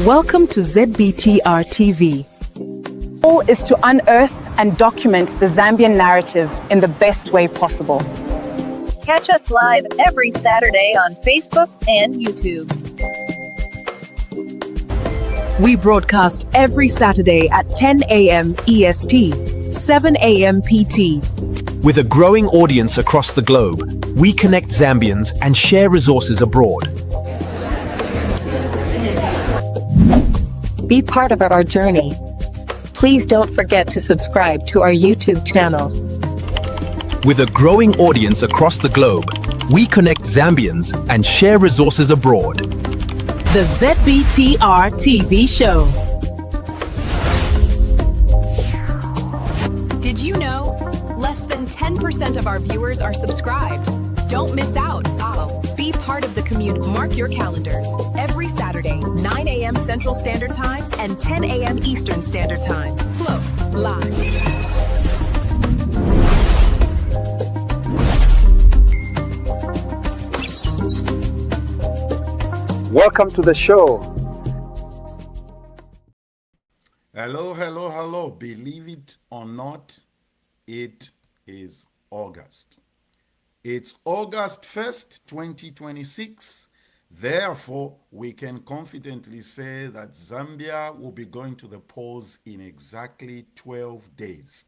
Welcome to ZBTR TV. The goal is to unearth and document the Zambian narrative in the best way possible. Catch us live every Saturday on Facebook and YouTube. We broadcast every Saturday at 10 a.m. EST, 7 a.m. PT. With a growing audience across the globe, we connect Zambians and share resources abroad. Be part of our journey. Please don't forget to subscribe to our YouTube channel. With a growing audience across the globe, we connect Zambians and share resources abroad. The ZBTR TV show. Did you know? Less than 10% of our viewers are subscribed. Don't miss out. Be part of the community. Mark your calendars. Every Saturday, 9 a.m. Central Standard Time and 10 a.m. Eastern Standard Time. Flow live. Welcome to the show. Hello. Believe it or not, it is August. It's August 1st, 2026. Therefore, we can confidently say that Zambia will be going to the polls in exactly 12 days.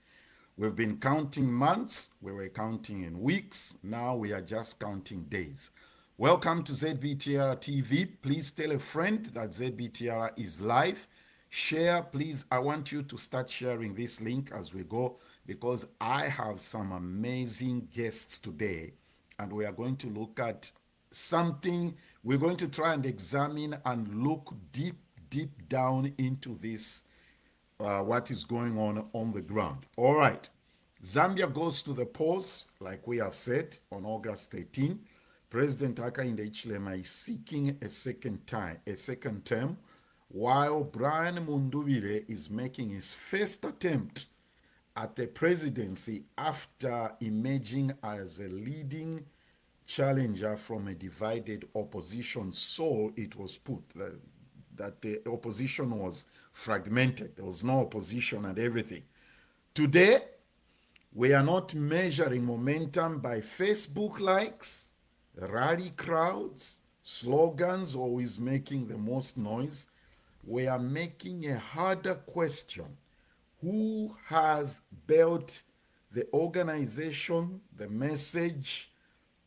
We've been counting months, we were counting in weeks, now we are just counting days. Welcome to ZBTR TV. Please tell a friend that ZBTR is live. Share, please. I want you to start sharing this link as we go, because I have some amazing guests today, and we are going to look at something. We're going to try and examine and look deep down into this, what is going on the ground. All right. Zambia goes to the polls, like we have said, on August 13. President Hakainde Hichilema is seeking a second term, while Brian Mundubile is making his first attempt at the presidency after emerging as a leading challenger from a divided opposition. So it was put that the opposition was fragmented. There was no opposition and everything. Today, we are not measuring momentum by Facebook likes, rally crowds, slogans, or who is making the most noise. We are making a harder question. Who has built the organization, the message,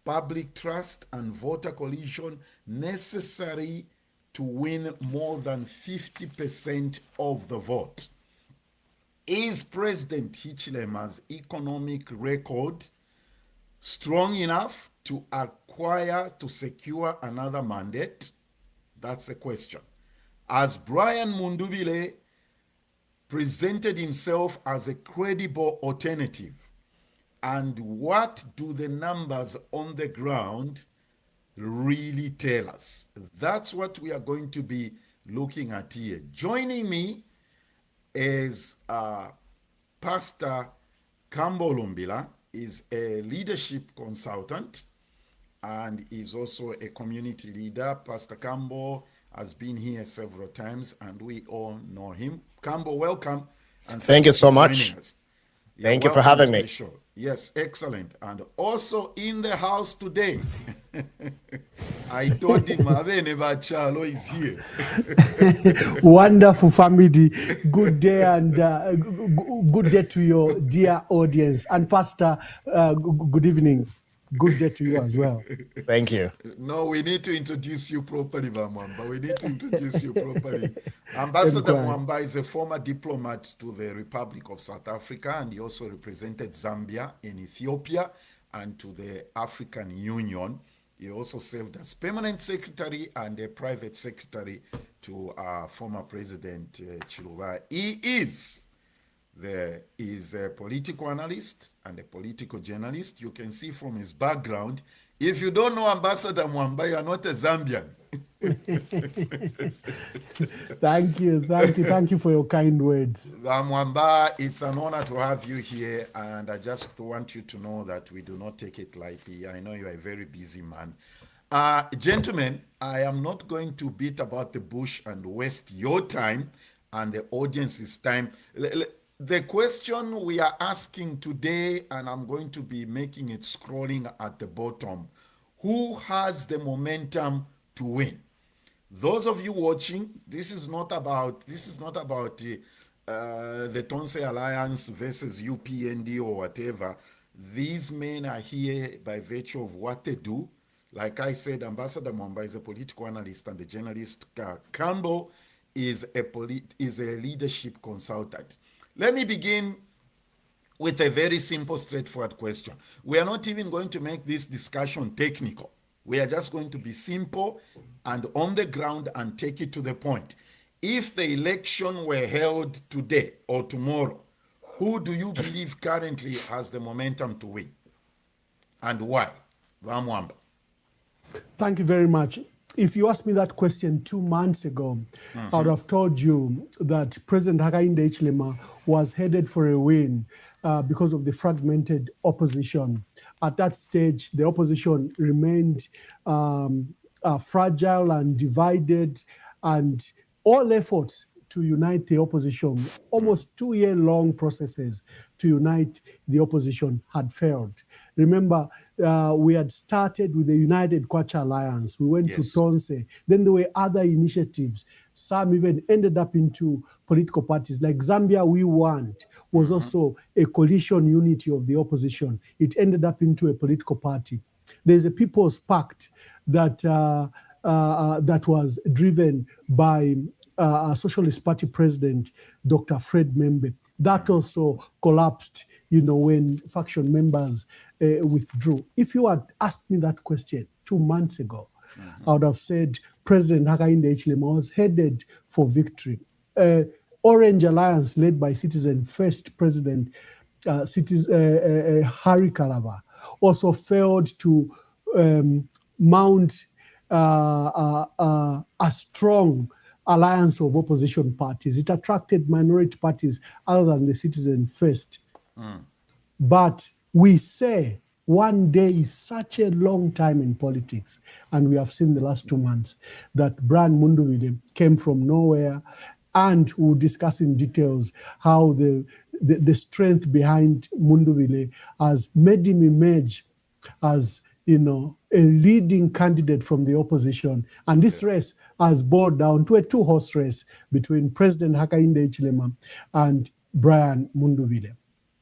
public trust, and voter coalition necessary to win more than 50% of the vote? Is President Hichilema's economic record strong enough to secure another mandate? That's the question. As Brian Mundubile presented himself as a credible alternative, and what do the numbers on the ground really tell us? That's what we are going to be looking at here. Joining me is Pastor Campbell Umbila. Is a leadership consultant and is also a community leader. Pastor Campbell has been here several times and we all know him. Campbell, welcome. And thank you so much. Thank you for having me. Yes, excellent. And also in the house today, I told him Avene Bachalo is here. Wonderful family. Good day and good day to your dear audience. And Pastor, good evening. Good day to you as well. Thank you. No, we need to introduce you properly, Mwamba. We need to introduce you properly. Ambassador Mwamba is a former diplomat to the Republic of South Africa, and he also represented Zambia in Ethiopia and to the African Union. He also served as permanent secretary and a private secretary to former President Chiluba. He is a political analyst and a political journalist. You can see from his background. If you don't know Ambassador Mwamba, you are not a Zambian. Thank you for your kind words. Mwamba, it's an honor to have you here, and I just want you to know that we do not take it lightly. I know you are a very busy man, Gentlemen, I am not going to beat about the bush and waste your time and the audience's time. The question we are asking today, and I'm going to be making it scrolling at the bottom, who has the momentum to win? Those of you watching, this is not about the Tonse Alliance versus UPND or whatever. These men are here by virtue of what they do. Like I said, Ambassador Mwamba is a political analyst and a journalist. Campbell is a leadership consultant. Let me begin with a very simple, straightforward question. We are not even going to make this discussion technical. We are just going to be simple and on the ground and take it to the point. If the election were held today or tomorrow, who do you believe currently has the momentum to win? And why? Mwamba. Thank you very much. If you asked me that question 2 months ago, I would have told you that President Hakainde Hichilema was headed for a win because of the fragmented opposition. At that stage, the opposition remained fragile and divided, and all efforts to unite the opposition, almost 2-year-long processes to unite the opposition had failed. Remember, we had started with the United Kwacha Alliance. We went to Tonse. Then there were other initiatives. Some even ended up into political parties. Like Zambia We Want was also a coalition unity of the opposition. It ended up into a political party. There's a People's Pact that was driven by Socialist Party President Dr. Fred Membe. That also collapsed, when faction members withdrew. If you had asked me that question 2 months ago, I would have said President Hakainde Hichilema was headed for victory. Orange Alliance, led by Citizen First President Harry Kalava, also failed to mount a strong alliance of opposition parties. It attracted minority parties other than the Citizen First. But we say one day is such a long time in politics, and we have seen the last 2 months that Brian Mundubile came from nowhere, and we'll discuss in details how the strength behind Mundubile has made him emerge as a leading candidate from the opposition. And this race has boiled down to a 2-horse race between President Hakainde Hichilema and Brian Mundubile.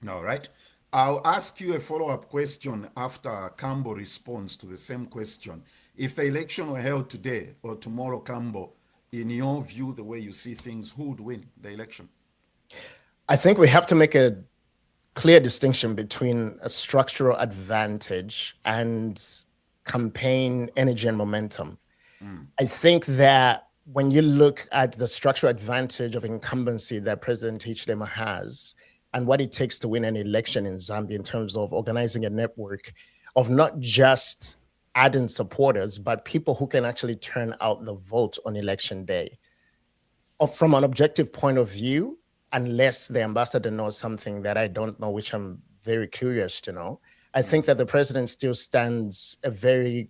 All right. I'll ask you a follow-up question after Campbell responds to the same question. If the election were held today or tomorrow, Campbell, in your view, the way you see things, who would win the election? I think we have to make a clear distinction between a structural advantage and campaign energy and momentum. I think that when you look at the structural advantage of incumbency that President Hichilema has and what it takes to win an election in Zambia in terms of organizing a network of not just ardent supporters, but people who can actually turn out the vote on election day. From an objective point of view, unless the ambassador knows something that I don't know, which I'm very curious to know, I think that the president still stands a very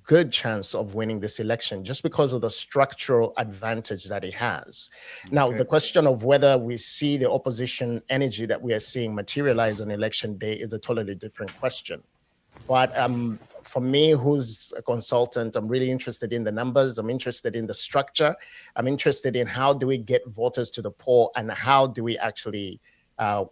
good chance of winning this election just because of the structural advantage that he has. Now, the question of whether we see the opposition energy that we are seeing materialize on election day is a totally different question. But for me, who's a consultant, I'm really interested in the numbers. I'm interested in the structure. I'm interested in how do we get voters to the poll and how do we actually, how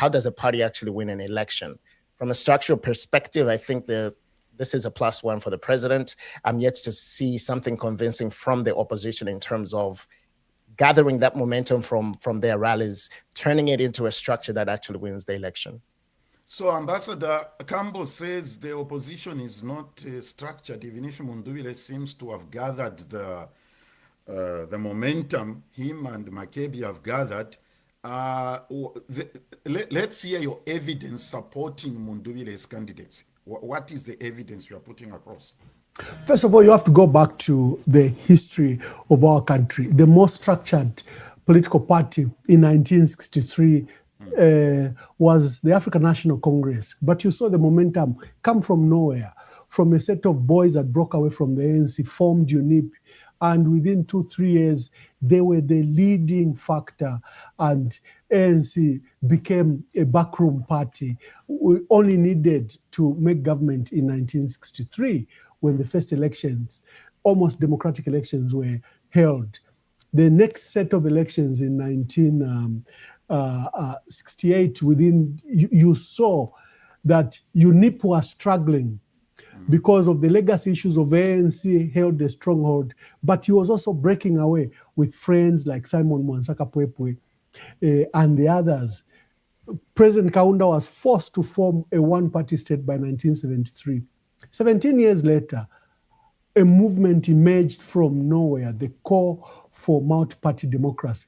does a party actually win an election? From a structural perspective, I think this is a +1 for the president. I'm yet to see something convincing from the opposition in terms of gathering that momentum from their rallies, turning it into a structure that actually wins the election. So Ambassador Campbell says the opposition is not structured, even if Mundubile seems to have gathered the momentum him and Makebi have gathered. Let's hear your evidence supporting Mundubile's candidacy. What is the evidence you are putting across? First of all, you have to go back to the history of our country. The most structured political party in 1963 was the African National Congress. But you saw the momentum come from nowhere. from a set of boys that broke away from the ANC, formed UNIP, and within 2-3 years, they were the leading factor, and ANC became a backroom party. We only needed to make government in 1963 when the first elections, almost democratic elections, were held. The next set of elections in 1968, you saw that UNIP was struggling because of the legacy issues of ANC held a stronghold, but he was also breaking away with friends like Simon Mwansaka Pwepwe and the others. President Kaunda was forced to form a one-party state by 1973. 17 years later, a movement emerged from nowhere, the Call for Multi-Party Democracy.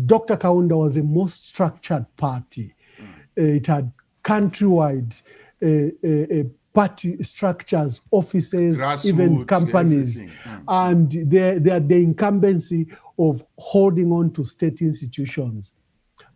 Dr. Kaunda was the most structured party. It had countrywide party structures, offices, Grassroots, even companies. And they had the incumbency of holding on to state institutions.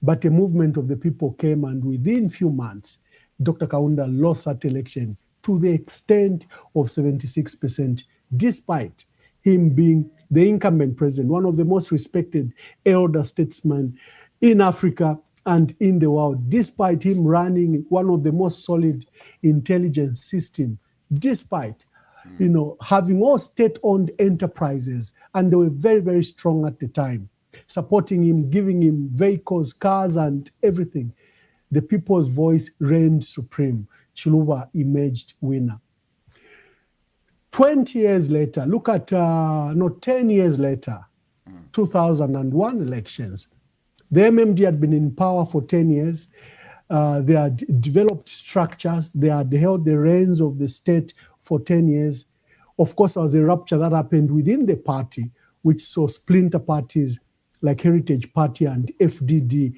But a movement of the people came, and within few months, Dr. Kaunda lost that election to the extent of 76%, despite him being the incumbent president, one of the most respected elder statesmen in Africa and in the world, despite him running one of the most solid intelligence system, despite having all state-owned enterprises, and they were very, very strong at the time, supporting him, giving him vehicles, cars, and everything. The people's voice reigned supreme. Chiluba emerged winner. 20 years later, 10 years later, 2001 elections. The MMD had been in power for 10 years. They had developed structures. They had held the reins of the state for 10 years. Of course, there was a rupture that happened within the party, which saw splinter parties like Heritage Party and FDD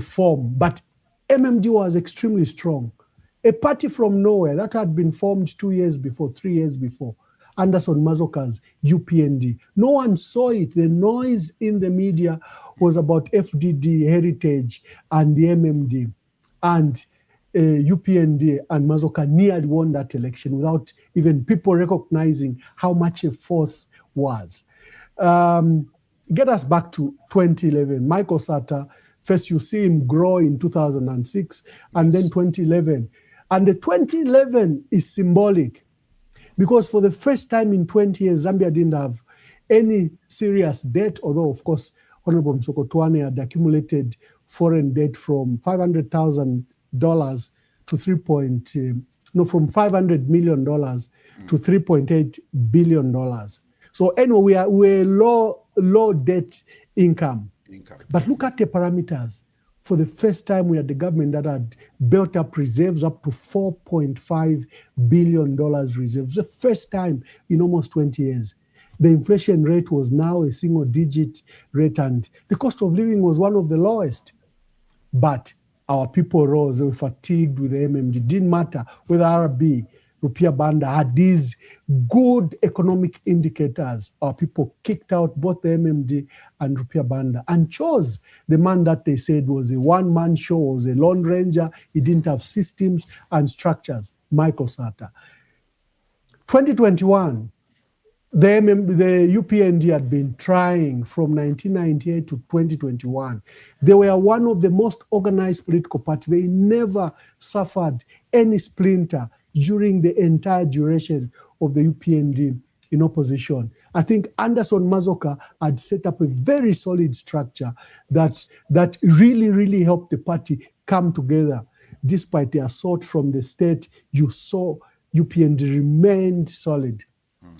form. But MMD was extremely strong. A party from nowhere that had been formed 2 years before, 3 years before, Anderson Mazoka's UPND. No one saw it. The noise in the media was about FDD, Heritage, and the MMD. And UPND and Mazoka nearly won that election without even people recognizing how much a force was. Get us back to 2011. Michael Sata, first you see him grow in 2006, and then 2011. And the 2011 is symbolic because for the first time in 20 years, Zambia didn't have any serious debt, although, of course, Honorable Msokotwane had accumulated foreign debt from $500,000 to from $500 million to $3.8 billion. So anyway, we're low debt income. But look at the parameters. For the first time, we had the government that had built up reserves up to $4.5 billion reserves. The first time in almost 20 years. The inflation rate was now a single-digit rate, and the cost of living was one of the lowest. But our people rose. They were fatigued with the MMD. Didn't matter whether RB, Rupiah Banda had these good economic indicators. Our people kicked out both the MMD and Rupiah Banda and chose the man that they said was a one-man show, was a lone ranger. He didn't have systems and structures. Michael Sata. 2021, the UPND had been trying from 1998 to 2021. They were one of the most organized political parties. They never suffered any splinter during the entire duration of the UPND in opposition. I think Anderson Mazoka had set up a very solid structure that really, really helped the party come together. Despite the assault from the state, you saw UPND remained solid.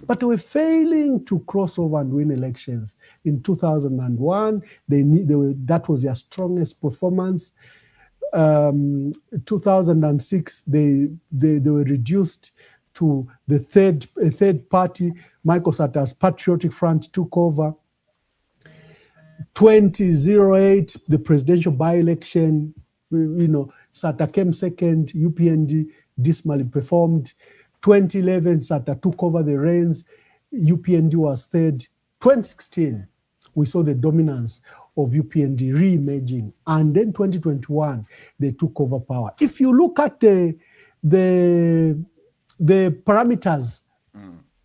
But they were failing to cross over and win elections. In 2001, that was their strongest performance. 2006, they were reduced to the third party. Michael Sata's Patriotic Front took over. 2008, the presidential by-election, Sata came second, UPND dismally performed. 2011, Sata took over the reins, UPND was third. 2016, we saw the dominance of UPND re-emerging. And then 2021, they took over power. If you look at the the parameters,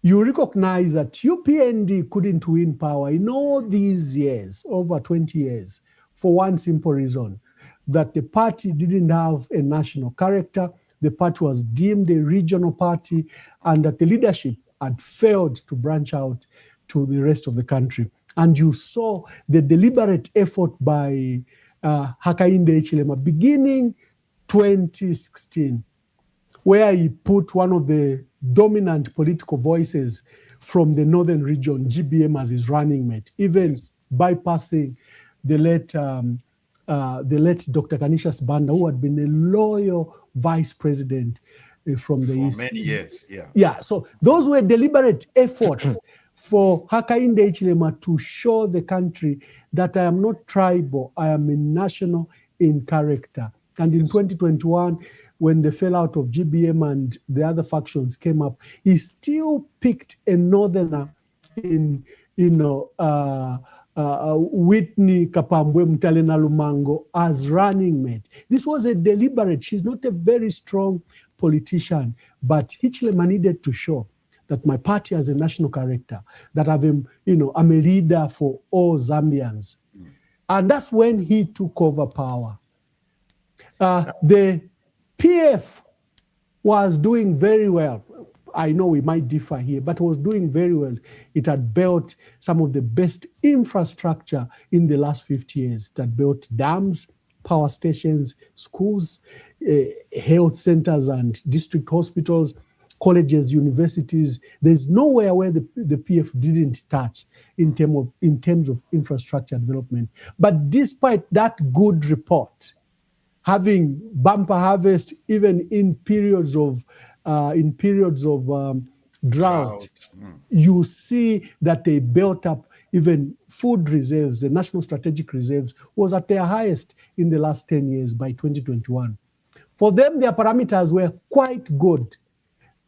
you recognize that UPND couldn't win power in all these years, over 20 years, for one simple reason, that the party didn't have a national character, the party was deemed a regional party, and that the leadership had failed to branch out to the rest of the country. And you saw the deliberate effort by Hakainde Hichilema beginning 2016, where he put one of the dominant political voices from the northern region, GBM, as his running mate, even bypassing the late Dr. Canisius Banda, who had been a loyal vice president from the East. For many years, yeah. Yeah, so those were deliberate efforts for Hakainde Hichilema to show the country that I am not tribal, I am a national in character. And in 2021, when the fallout of GBM and the other factions came up, he still picked a northerner in, Whitney Kapambwe Mtalena Lumango as running mate. This was a deliberate, she's not a very strong politician, but Hichilema needed to show that my party has a national character, that I'm a leader for all Zambians. And that's when he took over power. The PF was doing very well. I know we might differ here, but it was doing very well. It had built some of the best infrastructure in the last 50 years. It had built dams, power stations, schools, health centers and district hospitals, colleges, universities. There's nowhere where the PF didn't touch in terms of infrastructure development. But despite that good report, having bumper harvest even in periods of drought, you see that they built up even food reserves. The national strategic reserves was at their highest in the last 10 years by 2021. For them, their parameters were quite good,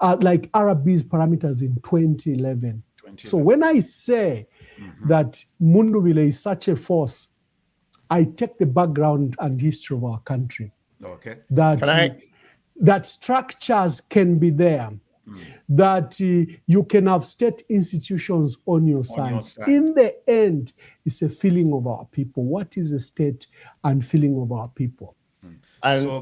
like RB's parameters in 2011. So when I say that Mundubile is such a force, I take the background and history of our country. Okay. That structures can be there, that you can have state institutions on your side. In the end, it's a feeling of our people. What is the state and feeling of our people? And so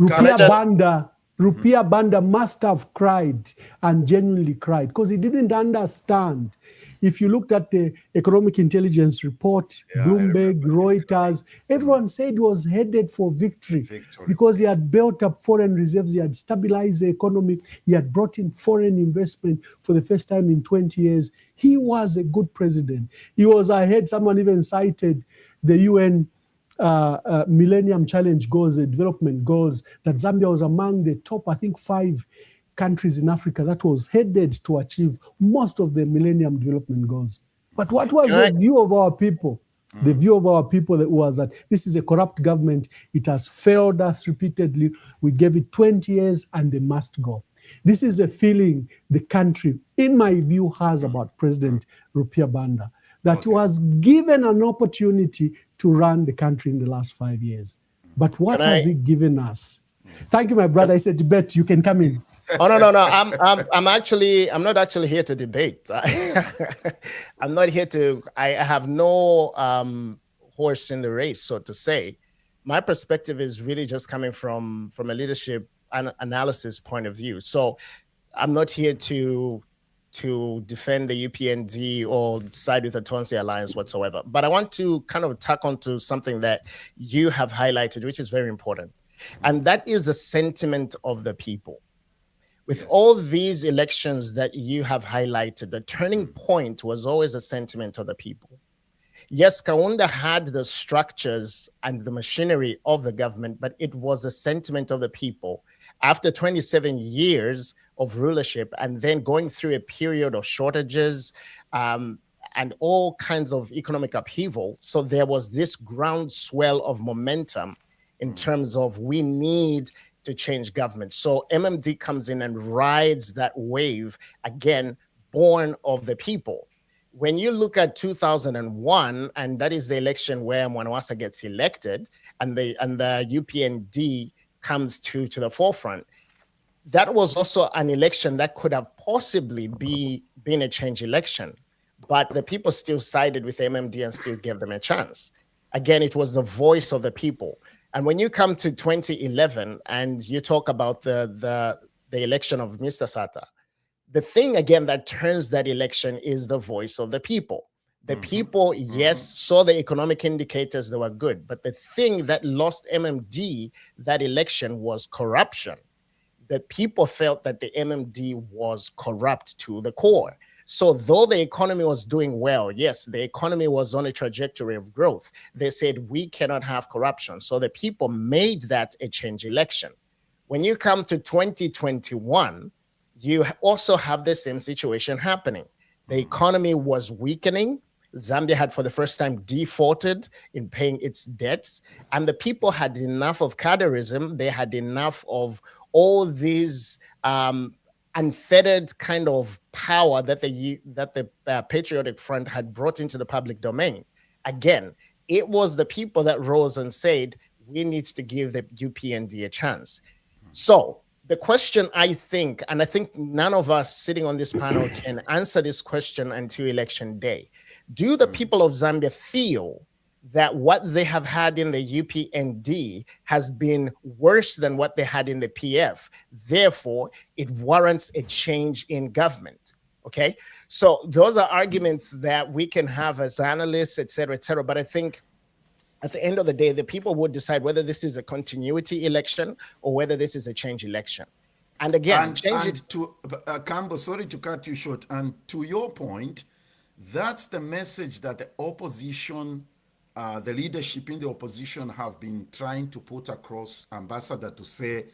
Rupiah Banda must have cried and genuinely cried because he didn't understand. If you looked at the economic intelligence report, Bloomberg, Reuters, everyone said he was headed for victory because he had built up foreign reserves, he had stabilized the economy, he had brought in foreign investment for the first time in 20 years. He was a good president. He was ahead. Someone even cited the UN Millennium Challenge goals, the development goals, that Zambia was among the top, I think, 5 countries in Africa that was headed to achieve most of the Millennium Development Goals. But what was the view of our people? The view of our people was that this is a corrupt government. It has failed us repeatedly. We gave it 20 years and they must go. This is a feeling the country, in my view, has about President Rupiah Banda, that was given an opportunity to run the country in the last 5 years. But what has it given us? Thank you, my brother. I said, debate, you can come in. Oh, no. I'm not actually here to debate. I'm not here to, I have no horse in the race, so to say. My perspective is really just coming from a leadership and analysis point of view. So I'm not here to defend the UPND or side with the Tonsi Alliance whatsoever. But I want to kind of tack onto something that you have highlighted, which is very important. And that is the sentiment of the people. With all these elections that you have highlighted, the turning point was always a sentiment of the people. Yes, Kaunda had the structures and the machinery of the government, but it was a sentiment of the people. After 27 years of rulership and then going through a period of shortages and all kinds of economic upheaval, so there was this groundswell of momentum in terms of we need to change government. So MMD comes in and rides that wave, again, born of the people. When you look at 2001, and that is the election where Mwanawasa gets elected, and the UPND comes to the forefront, that was also an election that could have possibly been a change election, but the people still sided with MMD and still gave them a chance. Again, it was the voice of the people. And when you come to 2011 and you talk about the election of Mr. Sata, the thing again that turns that election is the voice of the people. The people, yes, saw the economic indicators that were good, but the thing that lost MMD that election was corruption. The people felt that the MMD was corrupt to the core. So though the economy was doing well, yes, the economy was on a trajectory of growth, they said we cannot have corruption. So the people made that a change election. When you come to 2021, you also have the same situation happening. The economy was weakening. Zambia had for the first time defaulted in paying its debts, and the people had enough of cadreism. They had enough of all these unfettered kind of power that the Patriotic Front had brought into the public domain. Again, it was the people that rose and said, we need to give the UPND a chance. So the question, I think, and I think none of us sitting on this panel can answer this question until election day. Do the people of Zambia feel that what they have had in the UPND has been worse than what they had in the PF? Therefore, it warrants a change in government. Okay, so those are arguments that we can have as analysts, et cetera, but I think at the end of the day, the people would decide whether this is a continuity election or whether this is a change election. And again, Campbell, sorry to cut you short. And to your point, that's the message that the opposition, the leadership in the opposition have been trying to put across, Ambassador, to say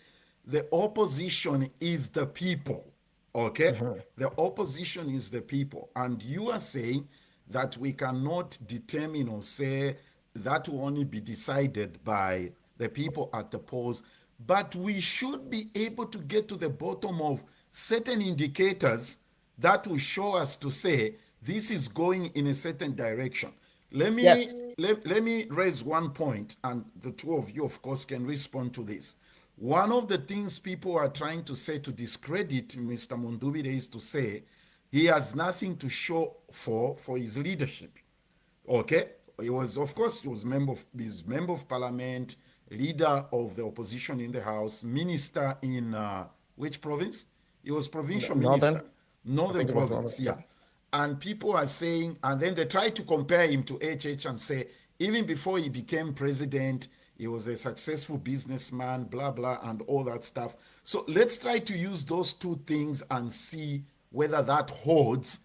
the opposition is the people, okay? The opposition is the people. And you are saying that we cannot determine or say that will only be decided by the people at the polls, but we should be able to get to the bottom of certain indicators that will show us to say this is going in a certain direction. Let me raise one point, and the two of you, of course, can respond to this. One of the things people are trying to say to discredit Mr. Mundubile is to say he has nothing to show for his leadership. Okay? He was, of course, he was member of parliament, leader of the opposition in the House, minister in which province? He was provincial minister. Northern province, yeah. And people are saying, and then they try to compare him to HH and say, even before he became president, he was a successful businessman, blah, blah, and all that stuff. So let's try to use those two things and see whether that holds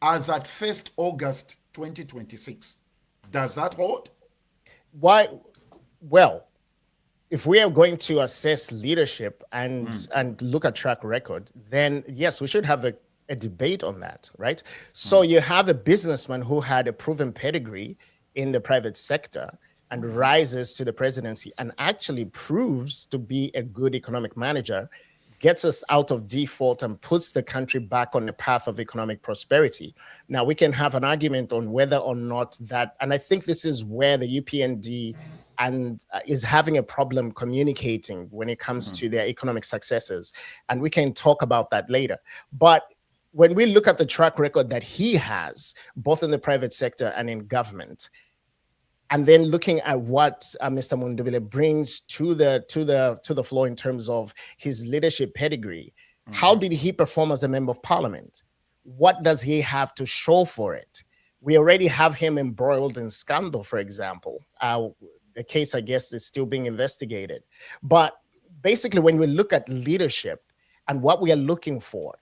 as at 1st August 2026. Does that hold? Why? Well, if we are going to assess leadership and look at track record, then yes, we should have a debate on that, right? So you have a businessman who had a proven pedigree in the private sector and rises to the presidency and actually proves to be a good economic manager, gets us out of default and puts the country back on the path of economic prosperity. Now, we can have an argument on whether or not that, and I think this is where the UPND is having a problem communicating when it comes to their economic successes. And we can talk about that later. But when we look at the track record that he has, both in the private sector and in government, and then looking at what Mr. Mundubile brings to the floor in terms of his leadership pedigree, how did he perform as a member of parliament? What does he have to show for it? We already have him embroiled in scandal, for example. The case, I guess, is still being investigated. But basically, when we look at leadership and what we are looking for,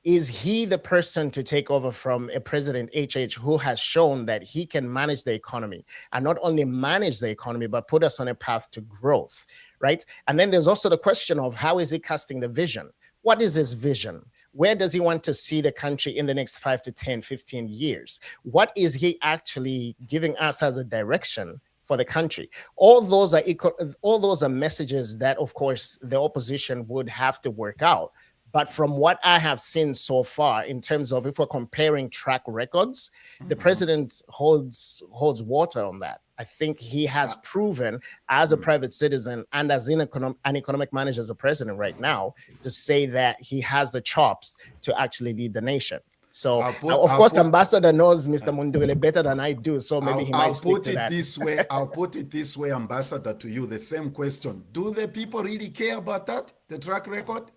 is he the person to take over from a President HH who has shown that he can manage the economy, and not only manage the economy, but put us on a path to growth, right? And then there's also the question of how is he casting the vision? What is his vision? Where does he want to see the country in the next 5 to 10, 15 years? What is he actually giving us as a direction for the country? All those are messages that, of course, the opposition would have to work out. But from what I have seen so far, in terms of if we're comparing track records, the president holds water on that. I think he has proven as a private citizen and as an economic manager as a president right now to say that he has the chops to actually lead the nation. So, of course, Ambassador knows Mr. Mundwele better than I do, so maybe he might speak to that. I'll put it this way, Ambassador, to you, the same question. Do the people really care about that, the track record?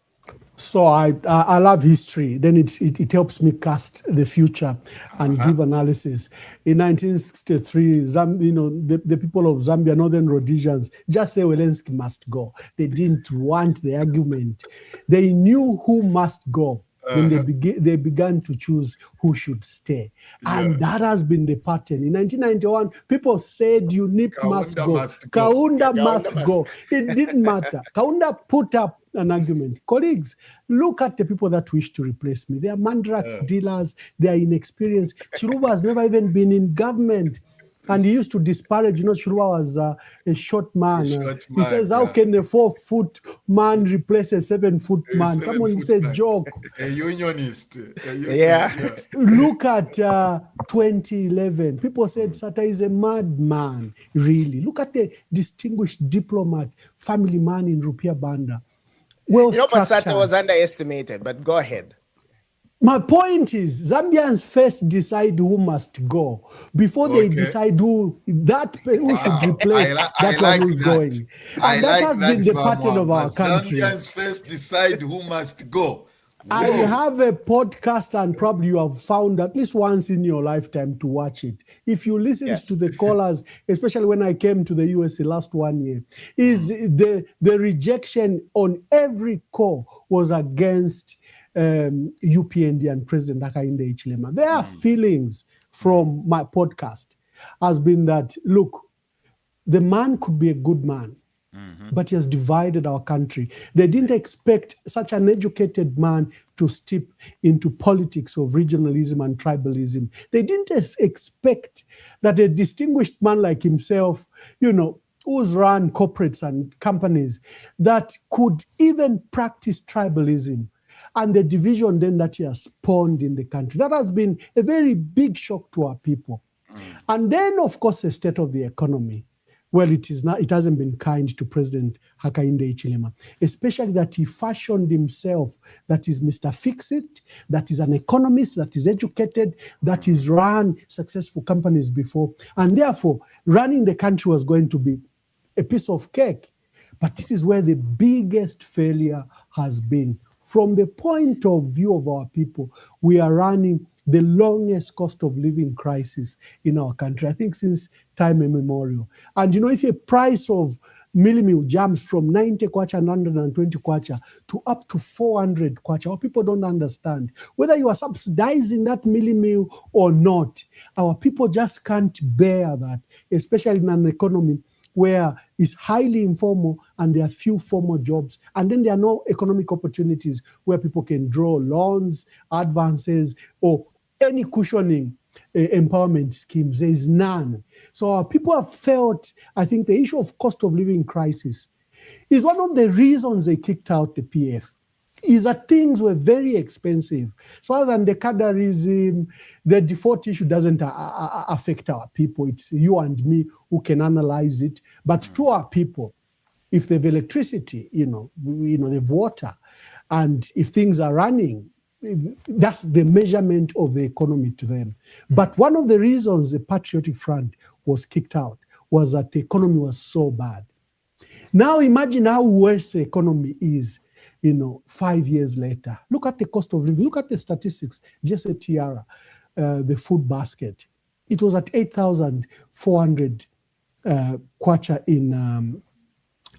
So I love history. Then it helps me cast the future and give analysis. In 1963, the people of Zambia, Northern Rhodesians, just say Zelensky must go. They didn't want the argument. They knew who must go. Then they began to choose who should stay. And that has been the pattern. In 1991, people said UNIP must go. Kaunda must go. It didn't matter. Kaunda put up an argument. Colleagues, look at the people that wish to replace me. They are mandrax dealers. They are inexperienced. Chiluba has never even been in government. And he used to disparage, Chiluba was a short man. He says, how can a 4-foot man replace a 7-foot man? Come on, it's a joke. A unionist. Look at 2011. People said Sata is a madman, really. Look at the distinguished diplomat, family man in Rupiah Banda. But Sata was underestimated, but go ahead. My point is, Zambians first decide who must go before they decide who should replace that one who's going. And that has been the pattern of our country. Zambians first decide who must go. I have a podcast, and probably you have found at least once in your lifetime to watch it. If you listen to the callers, especially when I came to the USA last 1 year, is the rejection on every call was against UPND and President Hakainde Hichilema. Their feelings from my podcast has been that, look, the man could be a good man, but he has divided our country. They didn't expect such an educated man to step into politics of regionalism and tribalism. They didn't expect that a distinguished man like himself, who's run corporates and companies, that could even practice tribalism and the division then that he has spawned in the country. That has been a very big shock to our people. And then, of course, the state of the economy. Well, it hasn't been kind to President Hakainde Hichilema, especially that he fashioned himself that is Mr. Fix-It, that is an economist, that is educated, that has run successful companies before, and therefore running the country was going to be a piece of cake. But this is where the biggest failure has been. From the point of view of our people, we are running the longest cost of living crisis in our country, I think since time immemorial. And if a price of millimil jumps from 90 kwacha and 120 kwacha to up to 400 kwacha, our people don't understand. Whether you are subsidizing that millimil or not, our people just can't bear that, especially in an economy where it's highly informal and there are few formal jobs. And then there are no economic opportunities where people can draw loans, advances, or any cushioning empowerment schemes. There is none. So our people have felt, I think the issue of cost of living crisis is one of the reasons they kicked out the PF. Is that things were very expensive. So other than the cadarism, the default issue doesn't affect our people. It's you and me who can analyze it. But to our people, if they have electricity, they have water, and if things are running, that's the measurement of the economy to them. But one of the reasons the Patriotic Front was kicked out was that the economy was so bad. Now imagine how worse the economy is 5 years later. Look at the cost of living. Look at the statistics. Just a tiara, the food basket. It was at 8,400 kwacha in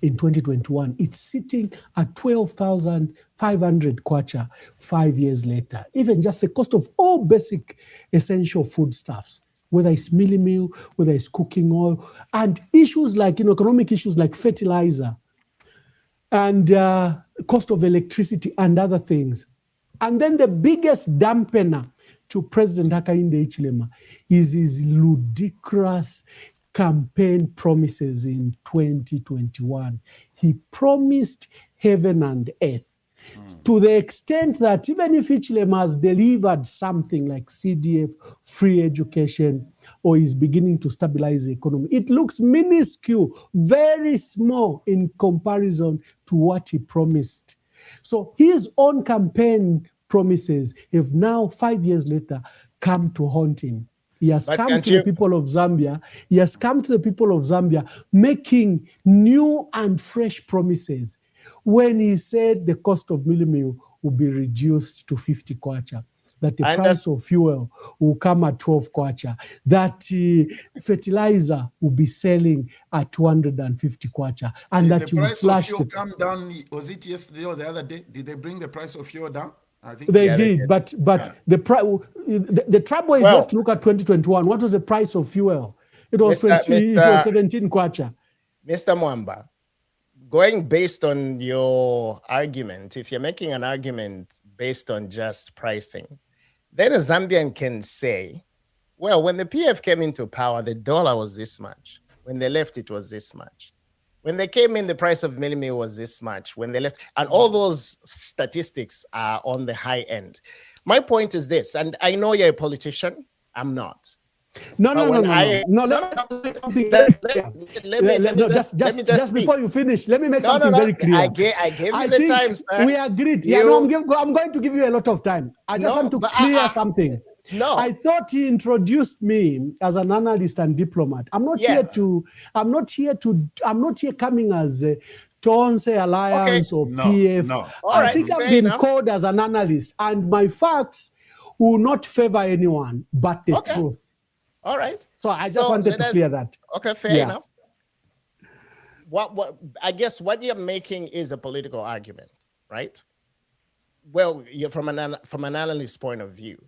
2021. It's sitting at 12,500 kwacha 5 years later. Even just the cost of all basic essential foodstuffs, whether it's millimil, whether it's cooking oil, and issues like, economic issues like fertilizer, and cost of electricity and other things. And then the biggest dampener to President Hakainde Hichilema is his ludicrous campaign promises in 2021. He promised heaven and earth. To the extent that even if Hichilema has delivered something like CDF, free education, or is beginning to stabilize the economy, it looks minuscule, very small in comparison to what he promised. So his own campaign promises have now, 5 years later, come to haunt him. He has come to the people of Zambia. He has come to the people of Zambia making new and fresh promises. When he said the cost of mealie meal will be reduced to 50 kwacha, that the price of fuel will come at 12 kwacha, that fertilizer will be selling at 250 kwacha, and that the price of fuel come down. Was it yesterday or the other day? Did they bring the price of fuel down? I think they did, but the trouble is, you have to look at 2021. What was the price of fuel? It was 17 kwacha. Mr. Mwamba, going based on your argument, if you're making an argument based on just pricing, then a Zambian can say, well, when the PF came into power, the dollar was this much. When they left, it was this much. When they came in, the price of mealie meal was this much. When they left, and all those statistics are on the high end. My point is this, and I know you're a politician. I'm not. No. Just before you finish, let me make something very clear. I gave you the time, sir. We agreed. I'm going to give you a lot of time. I just want to clear something. No, I thought he introduced me as an analyst and diplomat. I'm not here coming as a Tonse Alliance or PF. No. I think I've been called as an analyst, and my facts will not favor anyone but the truth. All right. So I just wanted to clear that. Okay, fair enough. What I guess what you're making is a political argument, right? Well, you're from an analyst's point of view.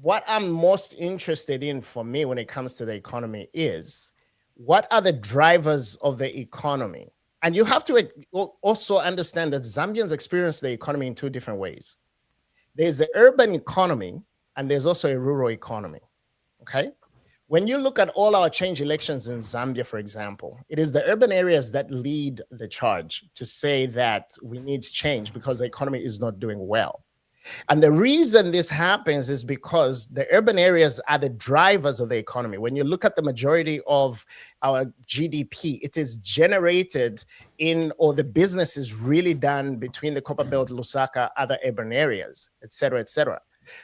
What I'm most interested in for me when it comes to the economy is what are the drivers of the economy? And you have to also understand that Zambians experience the economy in two different ways. There's the urban economy and there's also a rural economy, okay? When you look at all our change elections in Zambia, for example, it is the urban areas that lead the charge to say that we need change because the economy is not doing well. And the reason this happens is because the urban areas are the drivers of the economy. When you look at the majority of our GDP, it is generated in, or the business is really done between the Copperbelt, Lusaka, other urban areas, et cetera, et cetera.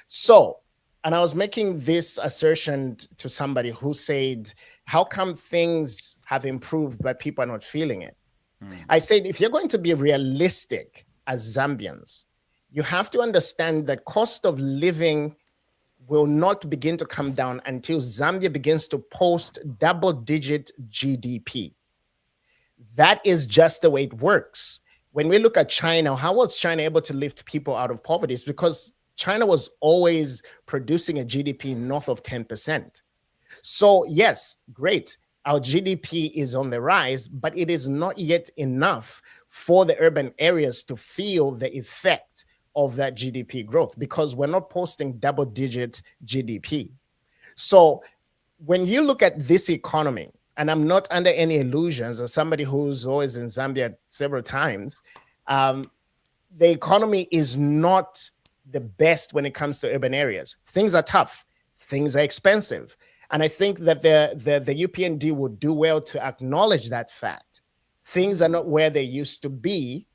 So, and I was making this assertion to somebody who said, how come things have improved but people are not feeling it? I said, if you're going to be realistic as Zambians, you have to understand that cost of living will not begin to come down until Zambia begins to post double-digit GDP. That is just the way it works. When we look at China, how was China able to lift people out of poverty? It's because China was always producing a GDP north of 10%. So yes, great. Our GDP is on the rise, but it is not yet enough for the urban areas to feel the effect of that GDP growth because we're not posting double-digit GDP. So when you look at this economy, and I'm not under any illusions as somebody who's always in Zambia several times, the economy is not the best when it comes to urban areas. Things are tough. Things are expensive. And I think that the UPND would do well to acknowledge that fact. Things are not where they used to be,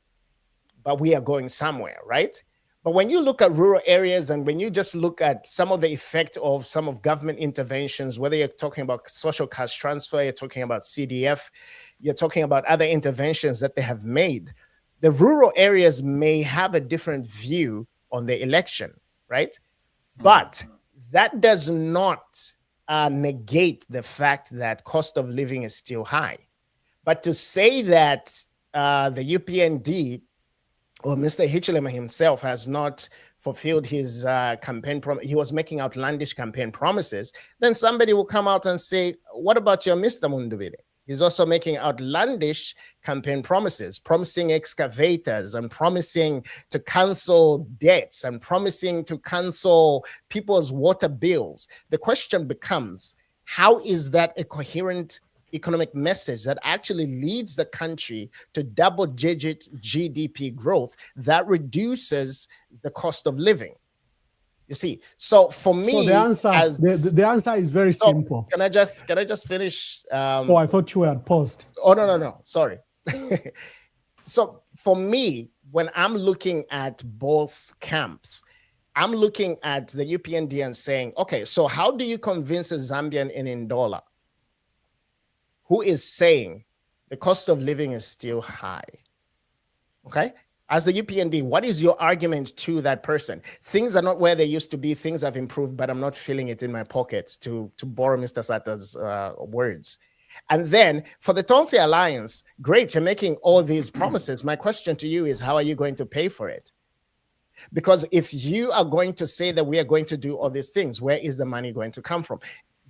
but we are going somewhere, right? But when you look at rural areas and when you just look at some of the effect of some of government interventions, whether you're talking about social cash transfer, you're talking about CDF, you're talking about other interventions that they have made, the rural areas may have a different view on the election, right? But that does not negate the fact that cost of living is still high. But to say that the UPND or Mr. Hichilema himself has not fulfilled his campaign promise, he was making outlandish campaign promises, then somebody will come out and say, what about your Mr. Mundubile? He's also making outlandish campaign promises, promising excavators and promising to cancel debts and promising to cancel people's water bills. The question becomes, how is that a coherent economic message that actually leads the country to double-digit GDP growth that reduces the cost of living. You see, so for me, so the answer is very simple. Can I just finish? Oh, I thought you had paused. Oh, no, sorry. So for me, when I'm looking at both camps, I'm looking at the UPND and saying, okay, so how do you convince a Zambian in Ndola who is saying the cost of living is still high? Okay? As the UPND, what is your argument to that person? Things are not where they used to be. Things have improved, but I'm not feeling it in my pockets, to borrow Mr. Sata's words. And then for the Tonsi Alliance, great, you're making all these promises. My question to you is, how are you going to pay for it? Because if you are going to say that we are going to do all these things, where is the money going to come from?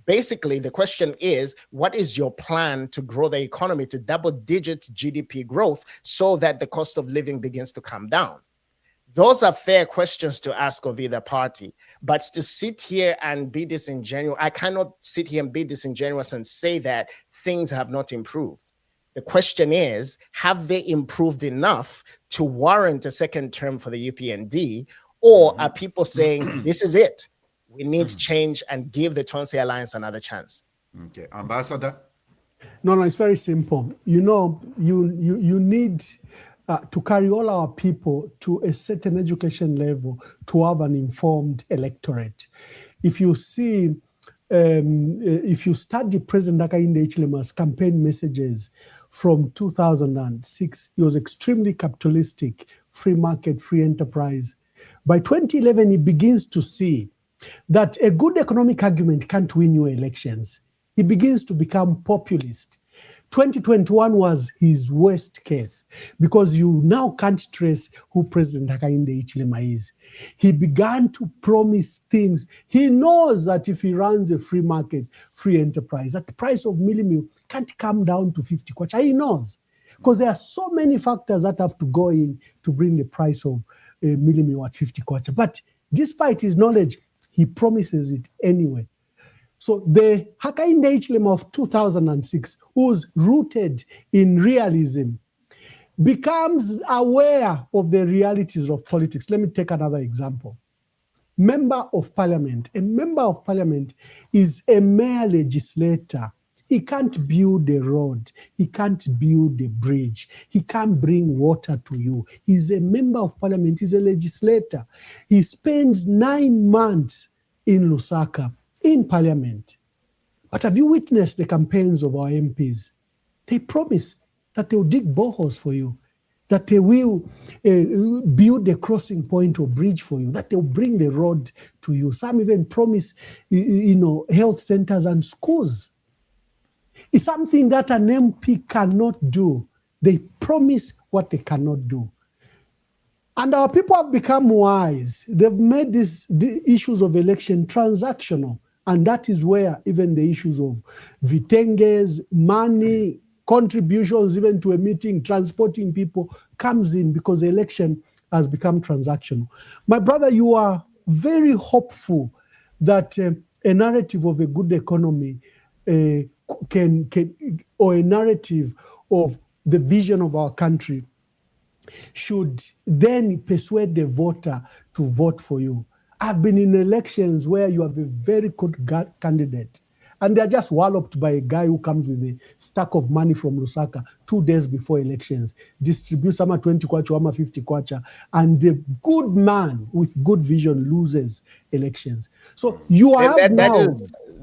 Basically, the question is, what is your plan to grow the economy to double-digit GDP growth so that the cost of living begins to come down? Those are fair questions to ask of either party. But to sit here and be disingenuous, I cannot sit here and be disingenuous and say that things have not improved. The question is, have they improved enough to warrant a second term for the UPND? Or are people saying, this is it? We need change and give the Tonsi Alliance another chance. Okay, Ambassador? No, it's very simple. You know, you need to carry all our people to a certain education level to have an informed electorate. If you see, if you study President Hakainde Hichilema's campaign messages from 2006, he was extremely capitalistic, free market, free enterprise. By 2011, he begins to see that a good economic argument can't win you elections. He begins to become populist. 2021 was his worst case because you now can't trace who President Hakainde Hichilema is. He began to promise things. He knows that if he runs a free market, free enterprise, that the price of millimil can't come down to 50 kwacha. He knows because there are so many factors that have to go in to bring the price of millimil at 50 kwacha. But despite his knowledge, he promises it anyway. So the Hakainde Hichilema of 2006, who's rooted in realism, becomes aware of the realities of politics. Let me take another example. Member of Parliament. A member of Parliament is a mere legislator. He can't build a road. He can't build a bridge. He can't bring water to you. He's a member of Parliament. He's a legislator. He spends 9 months in Lusaka, in Parliament. But have you witnessed the campaigns of our MPs? They promise that they will dig boreholes for you, that they will build a crossing point or bridge for you, that they will bring the road to you. Some even promise, health centers and schools. It's something that an MP cannot do. They promise what they cannot do. And our people have become wise. They've made the issues of election transactional. And that is where even the issues of vitenges, money, contributions, even to a meeting, transporting people comes in because the election has become transactional. My brother, you are very hopeful that a narrative of a good economy or a narrative of the vision of our country should then persuade the voter to vote for you. I've been in elections where you have a very good candidate and they're just walloped by a guy who comes with a stack of money from Lusaka 2 days before elections, distributes ama 20 kwacha, ama 50 kwacha, and the good man with good vision loses elections. So you have now...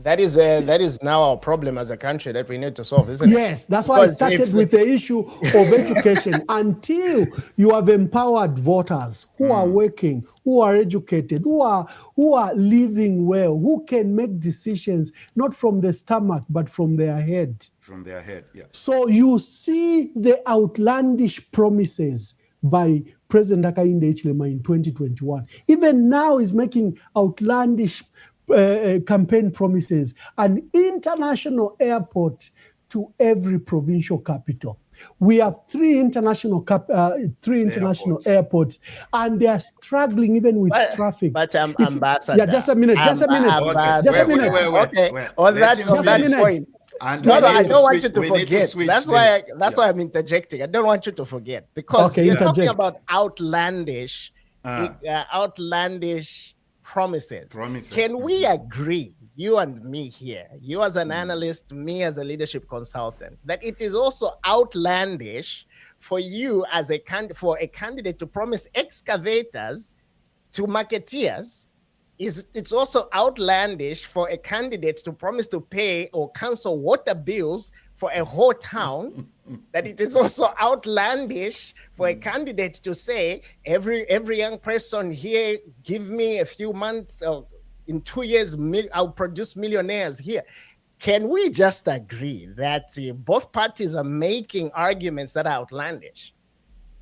That is now our problem as a country that we need to solve, isn't it? Yes, that's why I started with the issue of education. Until you have empowered voters who are working, who are educated, who are living well, who can make decisions not from the stomach but from their head. From their head, yeah. So you see the outlandish promises by President Hakainde Hichilema in 2021. Even now he's making outlandish campaign promises, an international airport to every provincial capital. We have three international airports, and they are struggling even with traffic. But Ambassador, just a minute. Okay. On that point, And No, we no, need I to don't want switch- you to we need to forget. switch That's the- why. yeah. Why I'm interjecting. I don't want you to forget because Okay, you're talking interject. about outlandish promises. Promises. Can we agree, you and me here, you as an analyst, me as a leadership consultant, that it is also outlandish for you as a candidate to promise excavators to marketeers? It's also outlandish for a candidate to promise to pay or cancel water bills for a whole town. That it is also outlandish for a candidate to say every young person here, give me a few months, in 2 years I'll produce millionaires here. Can we just agree that both parties are making arguments that are outlandish?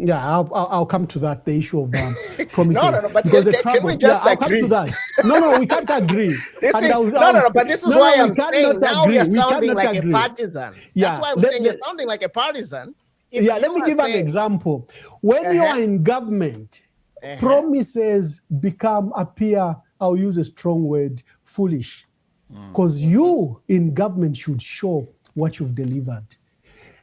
Yeah, I'll come to that, the issue of promises. No, but because can we just I'll agree? come to that. No, we can't agree. But this is why I'm saying now you're sounding like a partisan. Yeah, that's why I'm saying you're sounding like a partisan. Let me give an example. When you are in government, promises appear, I'll use a strong word, foolish. Because you in government should show what you've delivered.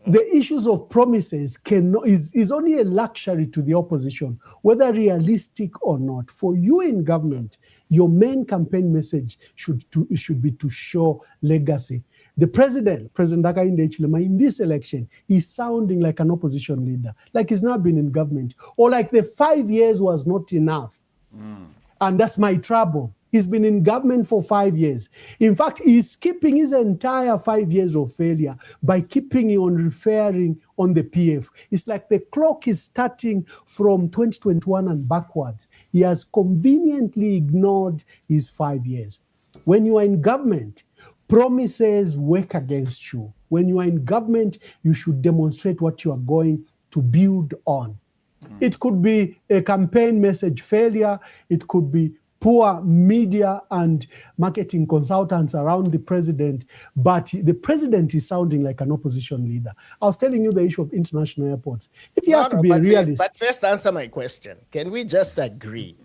The issues of promises is only a luxury to the opposition, whether realistic or not. For you in government, your main campaign message should be to show legacy. The President Hakainde Hichilema, in this election, is sounding like an opposition leader, like he's not been in government, or like the 5 years was not enough. And that's my trouble. He's been in government for 5 years. In fact, he's keeping his entire 5 years of failure by keeping on referring on the PF. It's like the clock is starting from 2021 and backwards. He has conveniently ignored his 5 years. When you are in government, promises work against you. When you are in government, you should demonstrate what you are going to build on. It could be a campaign message failure. It could be poor media and marketing consultants around the president, but the president is sounding like an opposition leader. I was telling you the issue of international airports. If he has to be a realist. But first answer my question. Can we just agree?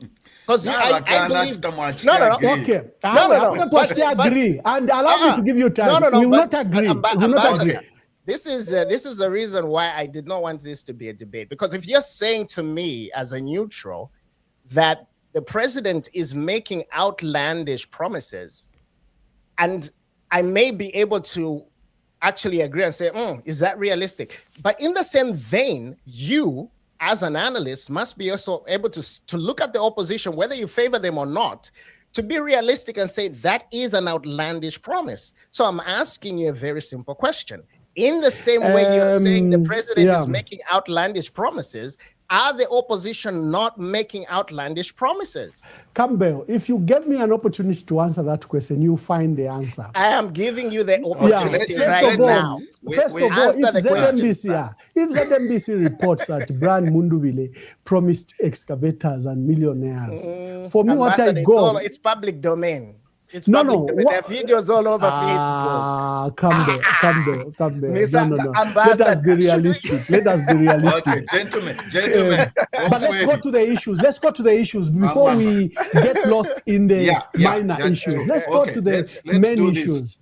Because I believe... Okay. I'm going to agree. And allow me to give you time. We will not agree. We will not agree. This is the reason why I did not want this to be a debate. Because if you're saying to me as a neutral that the president is making outlandish promises, and I may be able to actually agree and say, is that realistic? But in the same vein, you as an analyst must be also able to look at the opposition, whether you favor them or not, to be realistic and say that is an outlandish promise. So I'm asking you a very simple question. In the same way you're saying the president is making outlandish promises, are the opposition not making outlandish promises? Campbell, if you give me an opportunity to answer that question, you find the answer. I am giving you the opportunity right now. First of all, if ZMBC reports that Brian Mundubile promised excavators and millionaires, for me, what I go... It's public domain. It's public. There are videos all over Facebook. Campbell. No. Let us be realistic. Okay, gentlemen. But let's go to the issues. Before we get lost in the minor issues. True. Let's go to the main issues.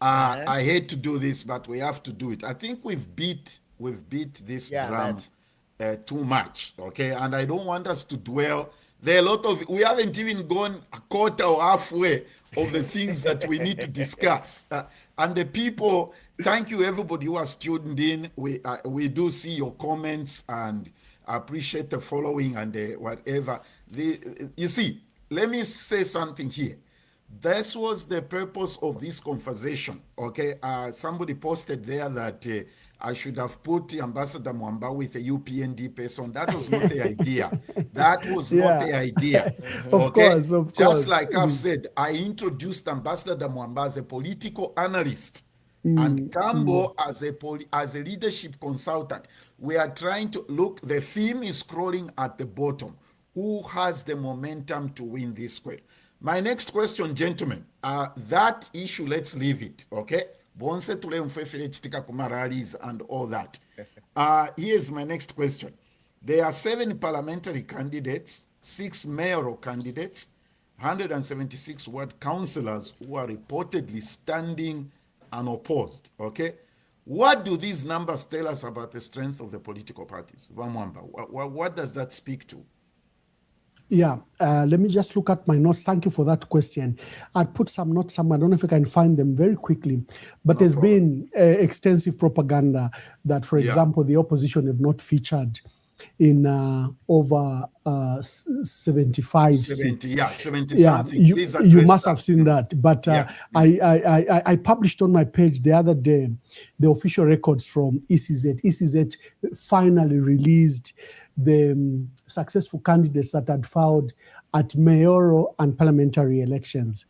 I hate to do this, but we have to do it. I think we've beat this drum too much. Okay, and I don't want us to dwell. There are a lot of, we haven't even gone a quarter or halfway of the things that we need to discuss. And the people, thank you everybody who has tuned in. We do see your comments and appreciate the following and whatever. You see, let me say something here. This was the purpose of this conversation, okay? Somebody posted there that I should have put Ambassador Mwamba with a UPND person. That was not the idea. That was not the idea. Of course. Just like I've said, I introduced Ambassador Mwamba as a political analyst and Campbell as a leadership consultant. We are trying to look, the theme is scrolling at the bottom. Who has the momentum to win this question? My next question, gentlemen, that issue, let's leave it, okay? Bonse tule mfefele chitika kuma rallies and all that. Here's my next question. There are 7 parliamentary candidates, 6 mayoral candidates, 176 ward councillors who are reportedly standing unopposed. Okay, what do these numbers tell us about the strength of the political parties? Mwamba, what does that speak to? Yeah, let me just look at my notes. Thank you for that question. I'd put some notes somewhere. I don't know if I can find them very quickly, but there's been extensive propaganda that, for example, the opposition have not featured in over 75 seats. Yeah, 70 yeah, something. You must have seen that. But I published on my page the other day the official records from ECZ. ECZ finally released the successful candidates that had filed at mayoral and parliamentary elections.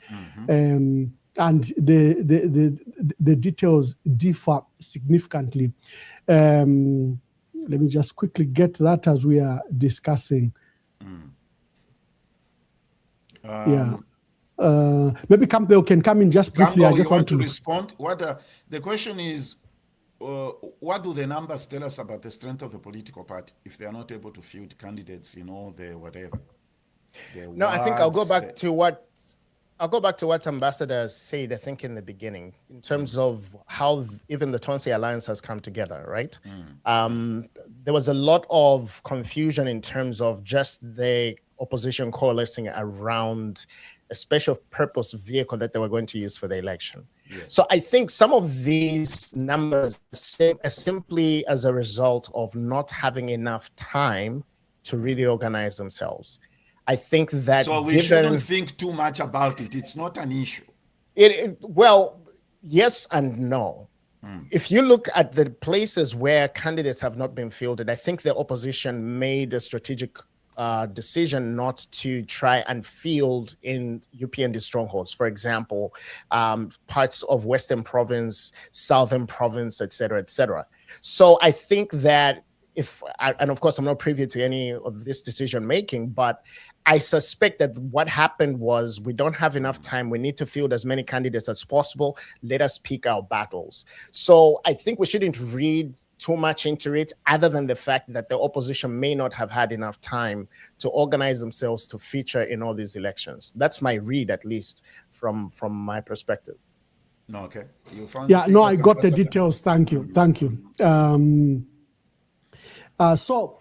And the details differ significantly. Let me just quickly get that as we are discussing. Maybe Campbell can come in just briefly. Campbell, I just want to respond. The question is, what do the numbers tell us about the strength of the political party if they are not able to field candidates in all the whatever? No, I think I'll go back to what Ambassador said, I think, in the beginning, in terms of how even the Tonse Alliance has come together, right? There was a lot of confusion in terms of just the opposition coalescing around a special purpose vehicle that they were going to use for the election. So I think some of these numbers are simply as a result of not having enough time to really organize themselves. I think that so we shouldn't think too much about it. It's not an issue. Well, yes and no. If you look at the places where candidates have not been fielded, I think the opposition made a strategic decision not to try and field in UPND strongholds. For example, parts of Western Province, Southern Province, et cetera, et cetera. So I think that and of course, I'm not privy to any of this decision making, but I suspect that what happened was we don't have enough time. We need to field as many candidates as possible. Let us pick our battles. So I think we shouldn't read too much into it, other than the fact that the opposition may not have had enough time to organize themselves to feature in all these elections. That's my read, at least from my perspective. No, okay. I got the details. Thank you. So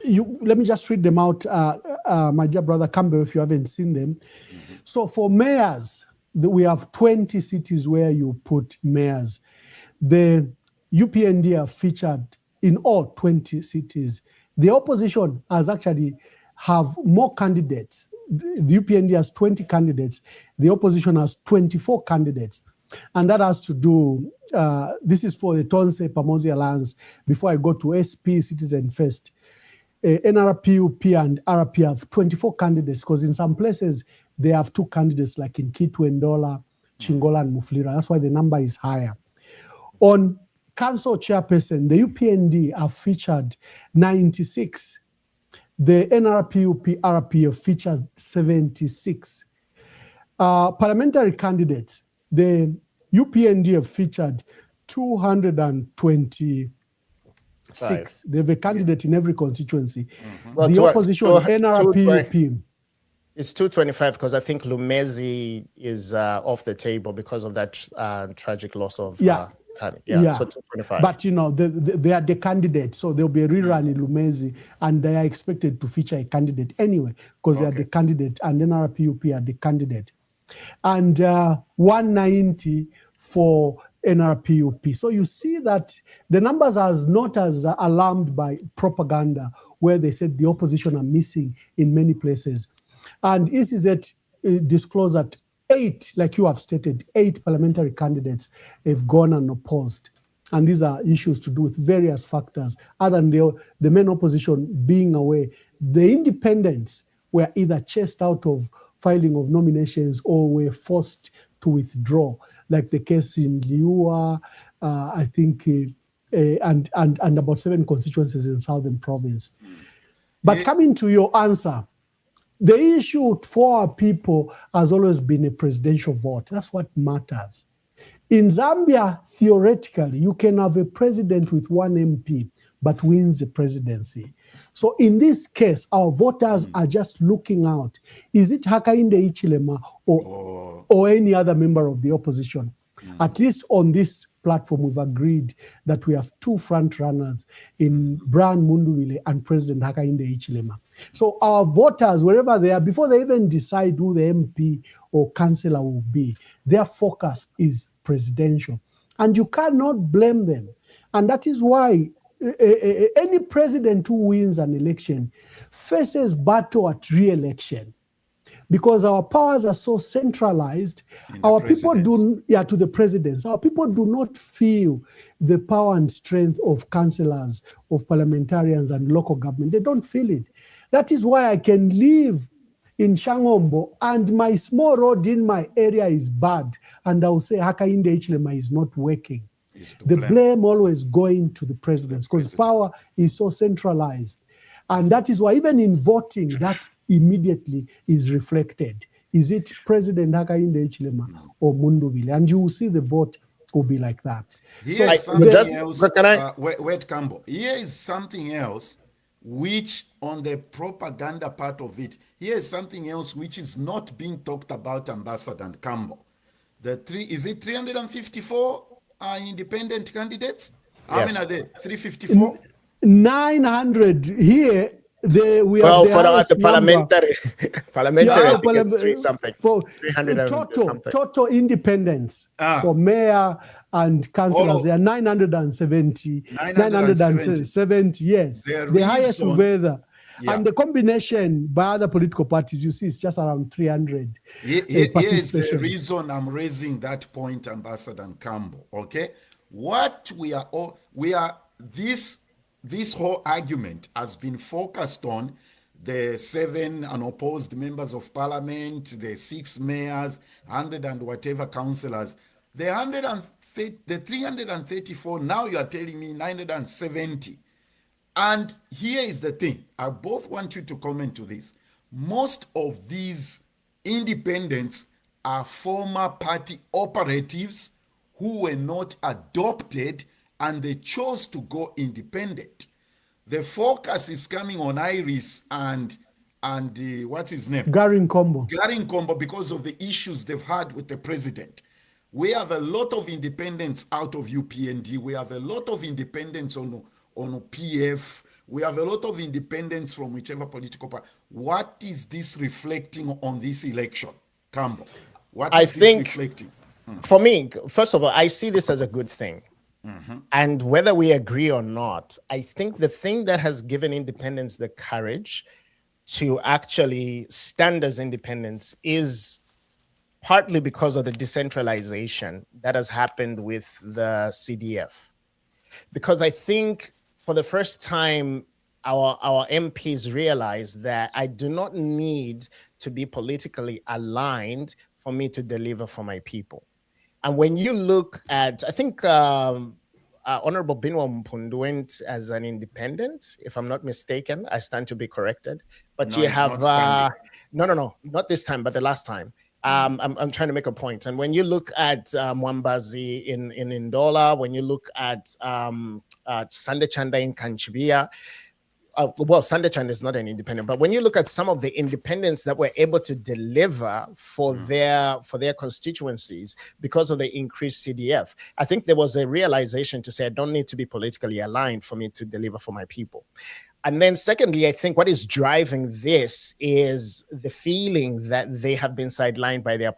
let me just read them out, my dear brother Campbell, if you haven't seen them. So for mayors, we have 20 cities where you put mayors. The UPND are featured in all 20 cities. The opposition has actually have more candidates. The UPND has 20 candidates. The opposition has 24 candidates. And that has to do, this is for the Tonse Pamosi Alliance. Before I go to SP, Citizen First, NRPUP and RP have 24 candidates, because in some places they have 2 candidates, like in Kitwendola, Chingola, and Muflira. That's why the number is higher. On council chairperson, the UPND have featured 96. The NRPUP, RP have featured 76. Parliamentary candidates, the UPND have featured 226. They have a candidate in every constituency. Well, the opposition, NRPUP. It's 225, because I think Lumezi is off the table because of that tragic loss of so 225. But they are the candidate, so there'll be a rerun in Lumezi, and they are expected to feature a candidate anyway, because they are the candidate, and NRPUP are the candidate. And 190 for NRPUP. So you see that the numbers are not as alarmed by propaganda, where they said the opposition are missing in many places. And ECZ disclosed that 8, like you have stated, 8 parliamentary candidates have gone unopposed. And these are issues to do with various factors, other than the main opposition being away. The independents were either chased out of filing of nominations or were forced to withdraw, like the case in Liua, I think, and about 7 constituencies in Southern Province. But coming to your answer, the issue for our people has always been a presidential vote. That's what matters. In Zambia, theoretically, you can have a president with 1 MP, but wins the presidency. So in this case, our voters are just looking out. Is it Hakainde Hichilema or any other member of the opposition? At least on this platform, we've agreed that we have two front runners in Brian Mundubile and President Hakainde Hichilema. So our voters, wherever they are, before they even decide who the MP or councillor will be, their focus is presidential. And you cannot blame them. And that is why any president who wins an election faces battle at re-election. Because our powers are so centralized, our people to the presidents. Our people do not feel the power and strength of councillors, of parliamentarians and local government. They don't feel it. That is why I can live in Shangombo and my small road in my area is bad. And I will say Hakainde Hichilema is not working. The blame always going to the presidents because power is so centralized. And that is why even in voting, that immediately is reflected. Is it President Hakainde Hichilema or Mundubile? And you will see the vote will be like that. Here's something else. Wait, Campbell. Here is something else which on the propaganda part of it, here is something else which is not being talked about, Ambassador Campbell. Is it 354 independent candidates? How many are there? 354? 900 here. We well, have for the parliamentary, I think it's 300 total independence for mayor and councillors. They are 970. 970, yes. The highest together. Yeah. And the combination by other political parties, you see, it's just around 300. Here's the reason I'm raising that point, Ambassador Campbell. Okay, this whole argument has been focused on the 7 unopposed members of parliament, the 6 mayors, 100 and whatever councillors. The 334, now you are telling me 970. And here is the thing. I both want you to comment to this. Most of these independents are former party operatives who were not adopted and they chose to go independent. The focus is coming on Iris and what's his name? Garin Kombo, because of the issues they've had with the president. We have a lot of independents out of UPND. We have a lot of independents on PF. We have a lot of independents from whichever political party. What is this reflecting on this election, Campbell? What is this reflecting? For me, first of all, I see this as a good thing. And whether we agree or not, I think the thing that has given independents the courage to actually stand as independents is partly because of the decentralization that has happened with the CDF. Because I think for the first time, our MPs realize that I do not need to be politically aligned for me to deliver for my people. And when you look at, I think Honorable Binwa Mpundu went as an independent, if I'm not mistaken. I stand to be corrected. But no, you have, not this time, but the last time. I'm trying to make a point. And when you look at Mwambazi in Ndola, when you look at Sande Chanda in Kanchibia, well, Sande Chanda is not an independent, but when you look at some of the independents that were able to deliver for their constituencies because of the increased CDF, I think there was a realization to say, I don't need to be politically aligned for me to deliver for my people. And then secondly, I think what is driving this is the feeling that they have been sidelined by their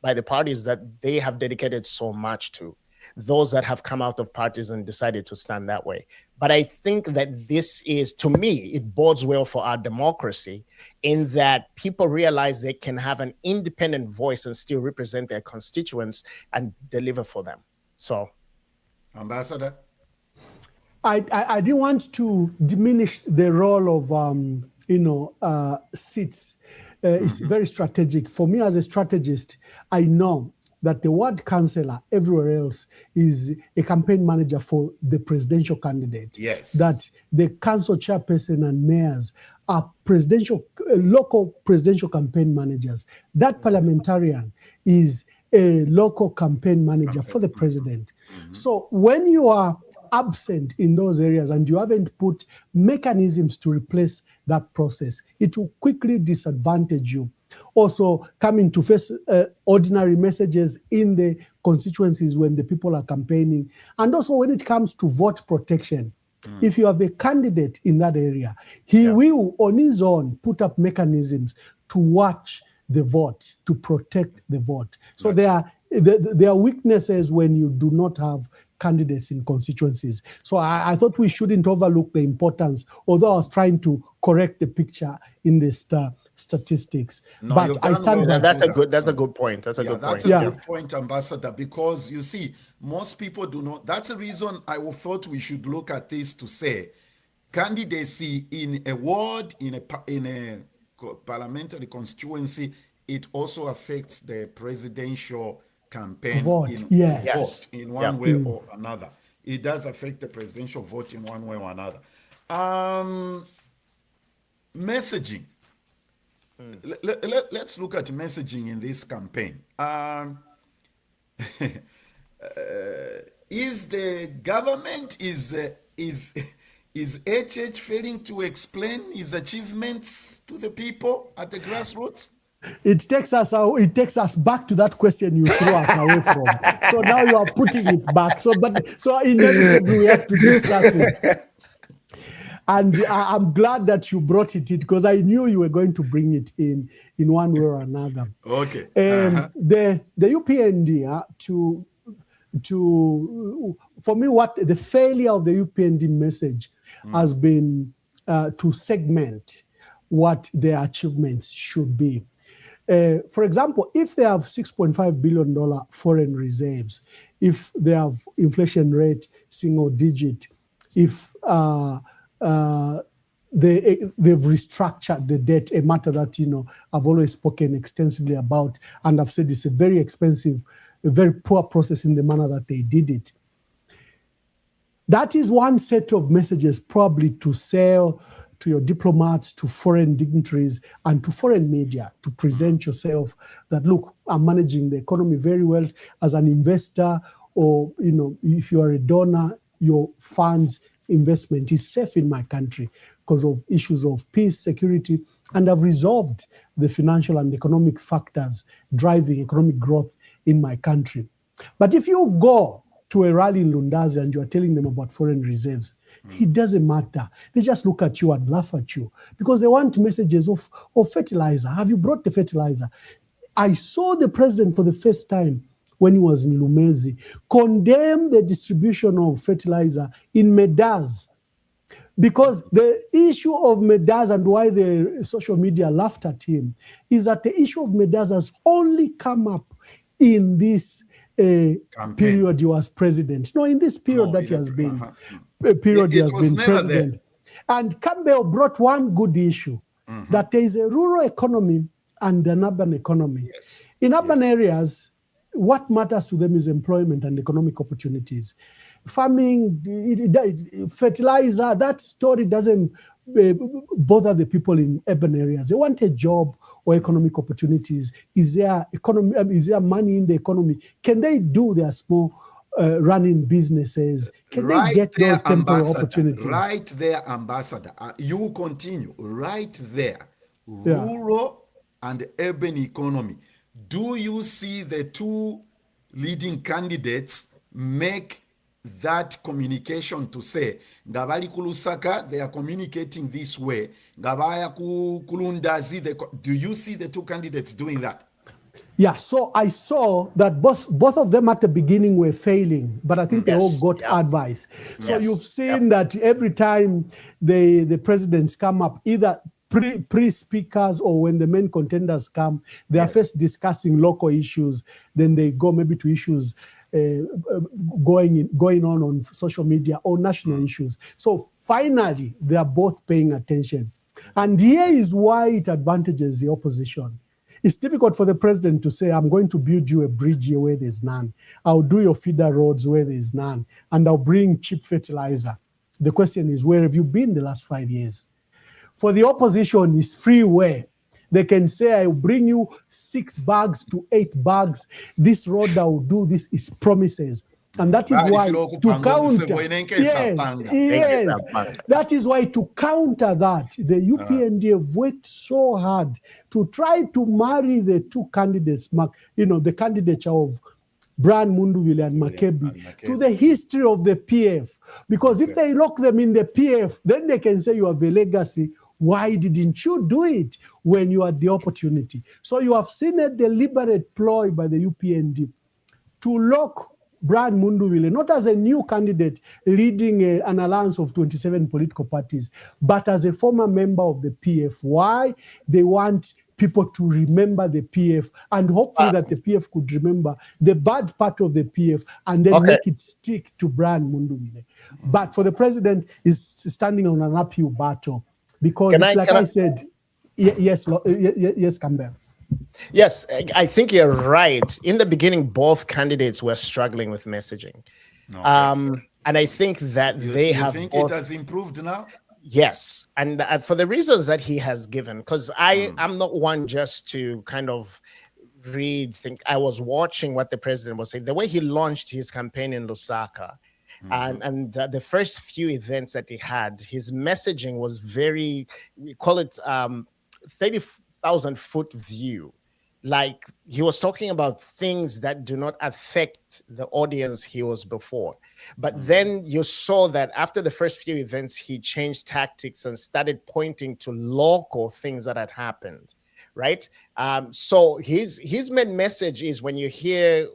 by the parties that they have dedicated so much to. Those that have come out of parties and decided to stand that way. But I think that this is, to me, it bodes well for our democracy in that people realize they can have an independent voice and still represent their constituents and deliver for them. So, Ambassador? I didn't want to diminish the role of, seats. It's very strategic. For me as a strategist, I know that the word councillor everywhere else is a campaign manager for the presidential candidate. Yes. That the council chairperson and mayors are local presidential campaign managers. That parliamentarian is a local campaign manager for the president. So when you are absent in those areas and you haven't put mechanisms to replace that process, it will quickly disadvantage you Also coming to face ordinary messages in the constituencies when the people are campaigning. And also when it comes to vote protection, if you have a candidate in that area, he will on his own put up mechanisms to watch the vote, to protect the vote. So there are weaknesses when you do not have candidates in constituencies. So I thought we shouldn't overlook the importance, although I was trying to correct the picture in the statistics. No, but I stand well. That's a good point. That's a good point. That's a good point, Ambassador, because you see, most people do not. That's the reason I thought we should look at this to say candidacy in a ward, in a parliamentary constituency, it also affects the presidential campaign vote. Vote in one way or another. It does affect the presidential vote in one way or another. Messaging. Let's look at messaging in this campaign. Is the government is HH failing to explain his achievements to the people at the grassroots? It takes us back to that question you threw us away from. So now you are putting it back. So inevitably we have to discuss it. And I'm glad that you brought it in because I knew you were going to bring it in one way or another. Okay. The UPND for me, what the failure of the UPND message has been to segment what their achievements should be. For example, if they have $6.5 billion foreign reserves, if they have inflation rate single digit, if they've restructured the debt, a matter that I've always spoken extensively about, and I've said it's a very expensive, a very poor process in the manner that they did it. That is one set of messages probably to sell to your diplomats, to foreign dignitaries, and to foreign media, to present yourself that, look, I'm managing the economy very well as an investor, or, if you are a donor, your funds investment is safe in my country because of issues of peace, security, and I've resolved the financial and economic factors driving economic growth in my country. But if you go to a rally in Lundazi and you're telling them about foreign reserves, it doesn't matter. They just look at you and laugh at you because they want messages of fertilizer. Have you brought the fertilizer? I saw the president for the first time when he was in Lumezi condemn the distribution of fertilizer in Medaz, because the issue of Medaz and why the social media laughed at him is that the issue of Medaz has only come up in this period he was president. No, in this period he has been president. There. And Campbell brought one good issue, that there is a rural economy and an urban economy. Yes. In urban areas, what matters to them is employment and economic opportunities. Farming, fertilizer, that story doesn't bother the people in urban areas. They want a job or economic opportunities. Is there money in the economy? Can they do their small running businesses? Can they get those temporary opportunities? Right there, Ambassador. You continue. Right there. Rural and urban economy. Do you see the two leading candidates make that communication to say, Ngabali Kulusaka, they are communicating this way. Ngabaya Kulundazi, do you see the two candidates doing that? Yeah, so I saw that both of them at the beginning were failing, but I think they all got advice. So you've seen that every time the presidents come up, either pre-speakers or when the main contenders come, they are first discussing local issues, then they go maybe to issues going on social media or national issues. So finally, they are both paying attention. And here is why it advantages the opposition. It's difficult for the president to say, I'm going to build you a bridge here where there's none. I'll do your feeder roads where there's none. And I'll bring cheap fertilizer. The question is, where have you been the last 5 years? For the opposition, it's freeway. They can say, I will bring you 6 bags to 8 bags. This road I will do, this is promises. And that is why to counter, that is why to counter that, the UPND have worked so hard to try to marry the two candidates, the candidature of Brian Munduvile and Makebi to the history of the PF. Because if they lock them in the PF, then they can say you have a legacy. Why didn't you do it when you had the opportunity? So you have seen a deliberate ploy by the UPND to lock Brian Munduvile, not as a new candidate leading an alliance of 27 political parties, but as a former member of the PF. Why? They want people to remember the PF, and hopefully that the PF could remember the bad part of the PF and then make it stick to Brian Munduvile. But for the president, is standing on an uphill battle because, I said, yes, Campbell. Yes, I think you're right. In the beginning, both candidates were struggling with messaging. And I think that they have think both... it has improved now? Yes, and for the reasons that he has given, because I'm not one just to kind of think. I was watching what the president was saying, the way he launched his campaign in Lusaka, and the first few events that he had, his messaging was very, we call it 30,000-foot view. Like he was talking about things that do not affect the audience he was before. But then you saw that after the first few events, he changed tactics and started pointing to local things that had happened, right? So his main message is when you hear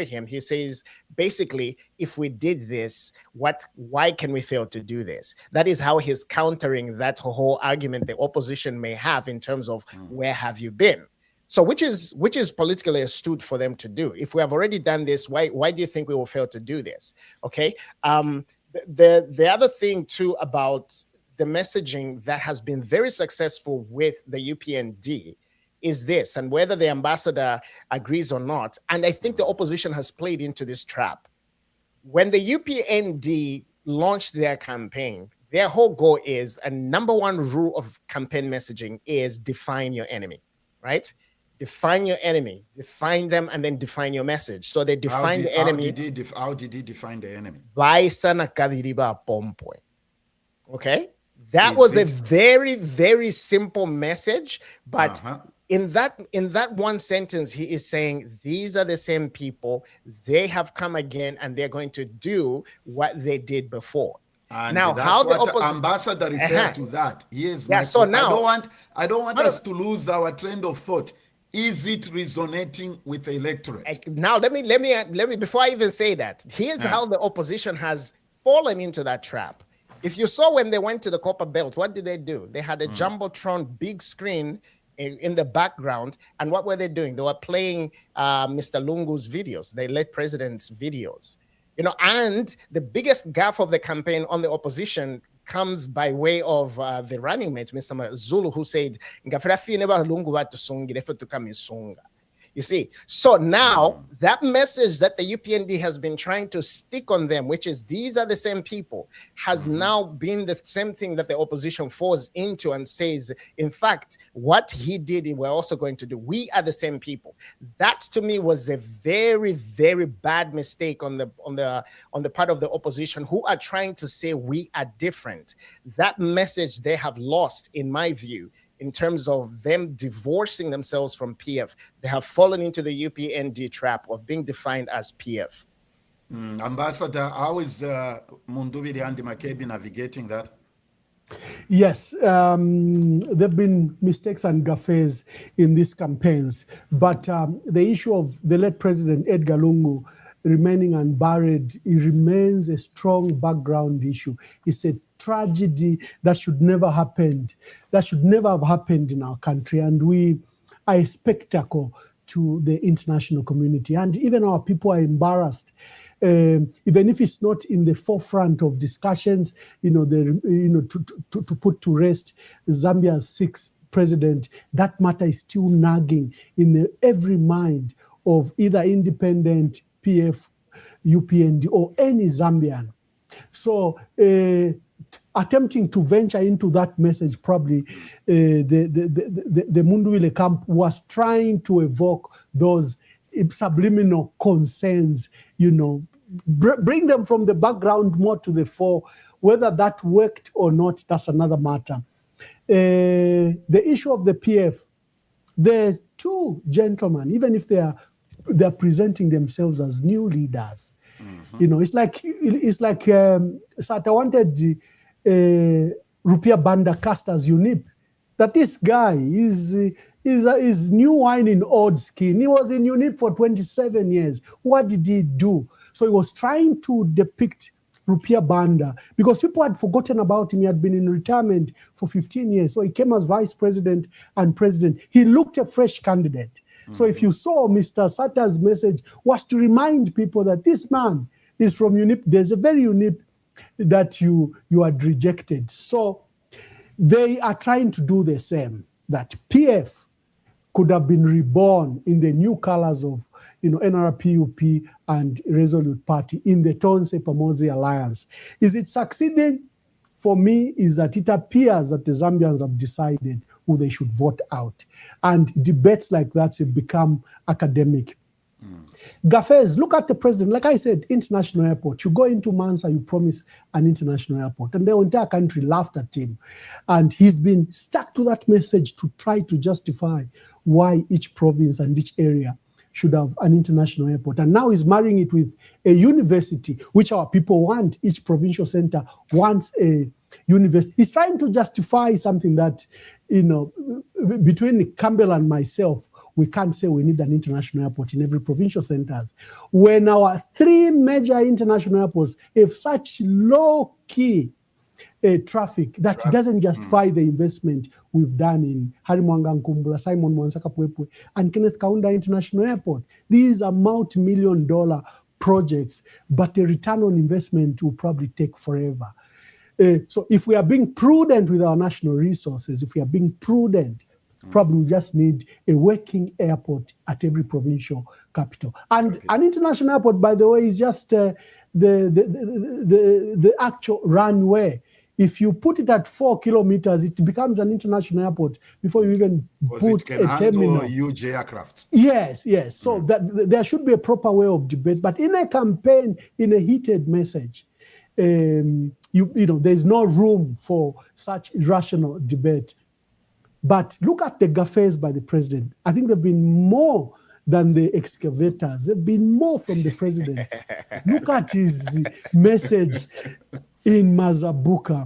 him, he says, basically, if we did this, why can we fail to do this? That is how he's countering that whole argument the opposition may have in terms of where have you been? So which is politically astute for them to do. If we have already done this, why do you think we will fail to do this? Okay. The other thing too about the messaging that has been very successful with the UPND is this, and whether the ambassador agrees or not, and I think the opposition has played into this trap. When the UPND launched their campaign, their whole goal is, and number one rule of campaign messaging is define your enemy, right? Define your enemy, define them, and then define your message. So they define the enemy. How did he define the enemy? Okay, that was a very, very simple message. But in that one sentence, he is saying these are the same people. They have come again, and they're going to do what they did before. And now, that's how what the ambassador referred to that. Here's so now I don't want us to lose our train of thought. Is it resonating with the electorate? Now, let me before I even say that, here's how the opposition has fallen into that trap. If you saw when they went to the Copper Belt, what did they do? They had a Jumbotron big screen in the background. And what were they doing? They were playing Mr. Lungu's videos, the late president's videos. And the biggest gaffe of the campaign on the opposition comes by way of the running mate, Mr. Zulu, who said, you see, so now that message that the UPND has been trying to stick on them, which is these are the same people, has now been the same thing that the opposition falls into and says, in fact, what he did, we're also going to do. We are the same people. That to me was a very, very bad mistake on the part of the opposition who are trying to say we are different. That message they have lost, in my view, in terms of them divorcing themselves from PF. They have fallen into the UPND trap of being defined as PF. Ambassador, how is Munduvile and Makebi navigating that? Yes, there have been mistakes and gaffes in these campaigns, but the issue of the late President Edgar Lungu remaining unburied, it remains a strong background issue. It's a tragedy that should never happen. That should never have happened in our country. And we are a spectacle to the international community. And even our people are embarrassed. Even if it's not in the forefront of discussions, to put to rest Zambia's sixth president, that matter is still nagging in every mind of either independent PF, UPND, or any Zambian. So attempting to venture into that message, probably the Munduvile camp was trying to evoke those subliminal concerns, bring them from the background more to the fore. Whether that worked or not, that's another matter. The issue of the PF, the two gentlemen, even if they're presenting themselves as new leaders, it's like Sata wanted Rupiah Banda cast as UNIP. That this guy is new wine in old skin. He was in UNIP for 27 years. What did he do? So he was trying to depict Rupiah Banda because people had forgotten about him. He had been in retirement for 15 years. So he came as vice president and president. He looked a fresh candidate. So if you saw Mr. Sata's message was to remind people that this man is from UNIP. There's a very UNIP that you had rejected. So they are trying to do the same, that PF could have been reborn in the new colors of NRPUP and Resolute Party in the Tonse Pamosi Alliance. Is it succeeding? For me, is that it appears that the Zambians have decided who they should vote out. And debates like that have become academic. Gafes, look at the president. Like I said, international airport. You go into Mansa, you promise an international airport. And the entire country laughed at him. And he's been stuck to that message to try to justify why each province and each area should have an international airport. And now he's marrying it with a university, which our people want. Each provincial center wants a university. He's trying to justify something that, between Campbell and myself, we can't say we need an international airport in every provincial centers. When our three major international airports have such low-key traffic that doesn't justify the investment we've done in Harimwanga Nkumbula, Simon Mwansaka Pwepwe, and Kenneth Kaunda International Airport. These are multi-million-dollar projects, but the return on investment will probably take forever. So if we are being prudent with our national resources, if we are being prudent, probably we just need a working airport at every provincial capital. And an international airport, by the way, is just the actual runway. If you put it at 4 kilometers, it becomes an international airport before you even put a terminal. Huge aircraft. Yes. So that there should be a proper way of debate. But in a campaign, in a heated message, there's no room for such irrational debate. But look at the gaffes by the president. I think there have been more than the excavators. There have been more from the president. Look at his message in Mazabuka,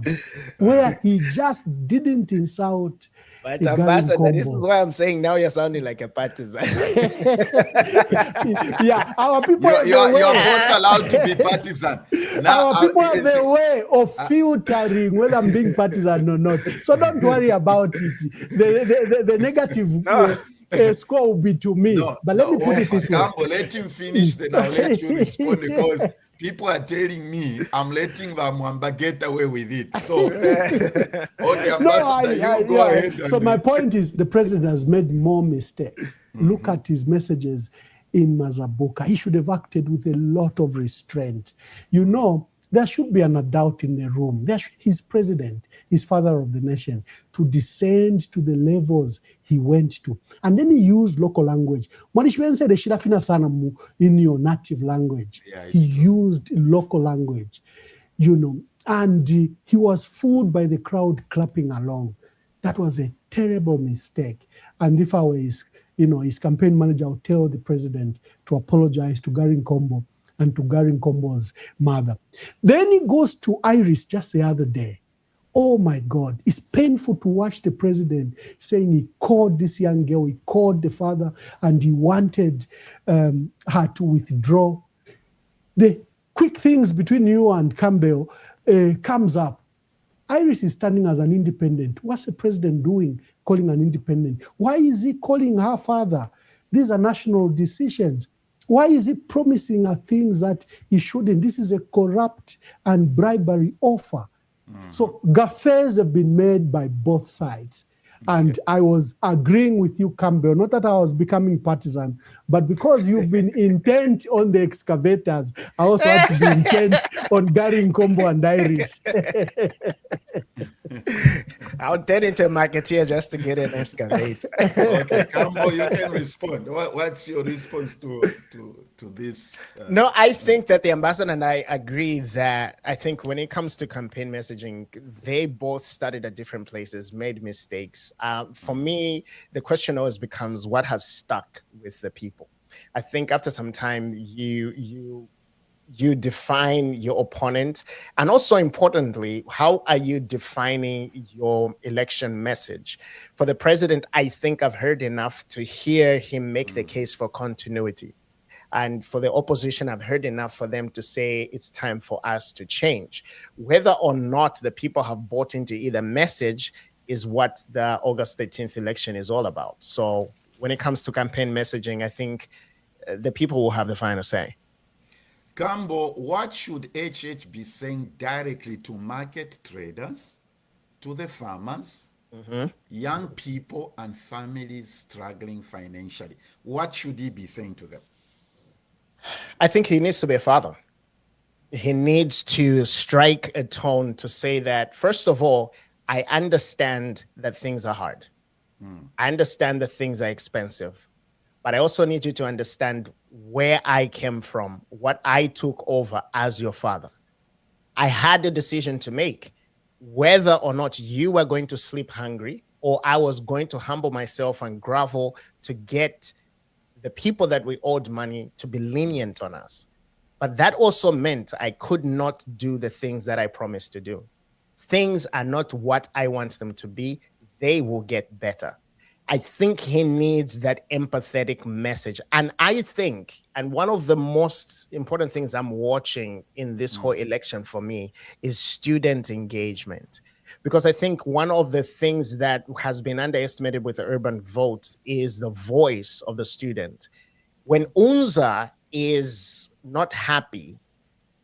where he just didn't insult. But Ambassador, this is why I'm saying now you're sounding like a partisan. Yeah, our people you're both allowed to be partisan. Now, our people have a way of filtering whether I'm being partisan or not. So don't worry about it. The negative score will be to me. But let me put it this way. Let him finish, then I'll let you respond, because people are telling me I'm letting Mwamba get away with it. So, okay, Ambassador, go ahead. So my point is the president has made more mistakes. Look at his messages in Mazabuka. He should have acted with a lot of restraint. There should be an adult in the room. He's president, he's father of the nation, to descend to the levels he went to. And then he used local language. Mwanishwen said, in your native language. Yeah, he used local language, and he was fooled by the crowd clapping along. That was a terrible mistake. And if I were his campaign manager, I would tell the president to apologize to Gary Nkombo and to Gary Nkombo's mother. Then he goes to Iris just the other day. Oh my God, it's painful to watch the president saying he called this young girl, he called the father, and he wanted her to withdraw. The quick things between you and Campbell comes up. Iris is standing as an independent. What's the president doing calling an independent? Why is he calling her father? These are national decisions. Why is he promising her things that he shouldn't? This is a corrupt and bribery offer. So gaffes have been made by both sides. And I was agreeing with you, Campbell, not that I was becoming partisan, but because you've been intent on the excavators, I also had to be intent on Gary Nkombo and Iris. I'll turn into a marketeer just to get an escalate. Okay, Campbell, you can respond. What's your response to this? No, I think that the ambassador and I agree that I think when it comes to campaign messaging, they both started at different places, made mistakes. For me, the question always becomes what has stuck with the people. I think after some time, you define your opponent, and also importantly, how are you defining your election message? For the president, I think I've heard enough to hear him make the case for continuity. And for the opposition, I've heard enough for them to say it's time for us to change. Whether or not the people have bought into either message is what the August 13th election is all about. So when it comes to campaign messaging, I think the people will have the final say. Campbell, what should HH be saying directly to market traders, to the farmers, young people, and families struggling financially? What should he be saying to them? I think he needs to be a father. He needs to strike a tone to say that, first of all, I understand that things are hard. I understand that things are expensive. But I also need you to understand where I came from, what I took over as your father. I had a decision to make, whether or not you were going to sleep hungry or I was going to humble myself and grovel to get the people that we owed money to be lenient on us. But that also meant I could not do the things that I promised to do. Things are not what I want them to be. They will get better. I think he needs that empathetic message. And I think, and one of the most important things I'm watching in this whole election for me is student engagement. Because I think one of the things that has been underestimated with the urban vote is the voice of the student. When UNZA is not happy,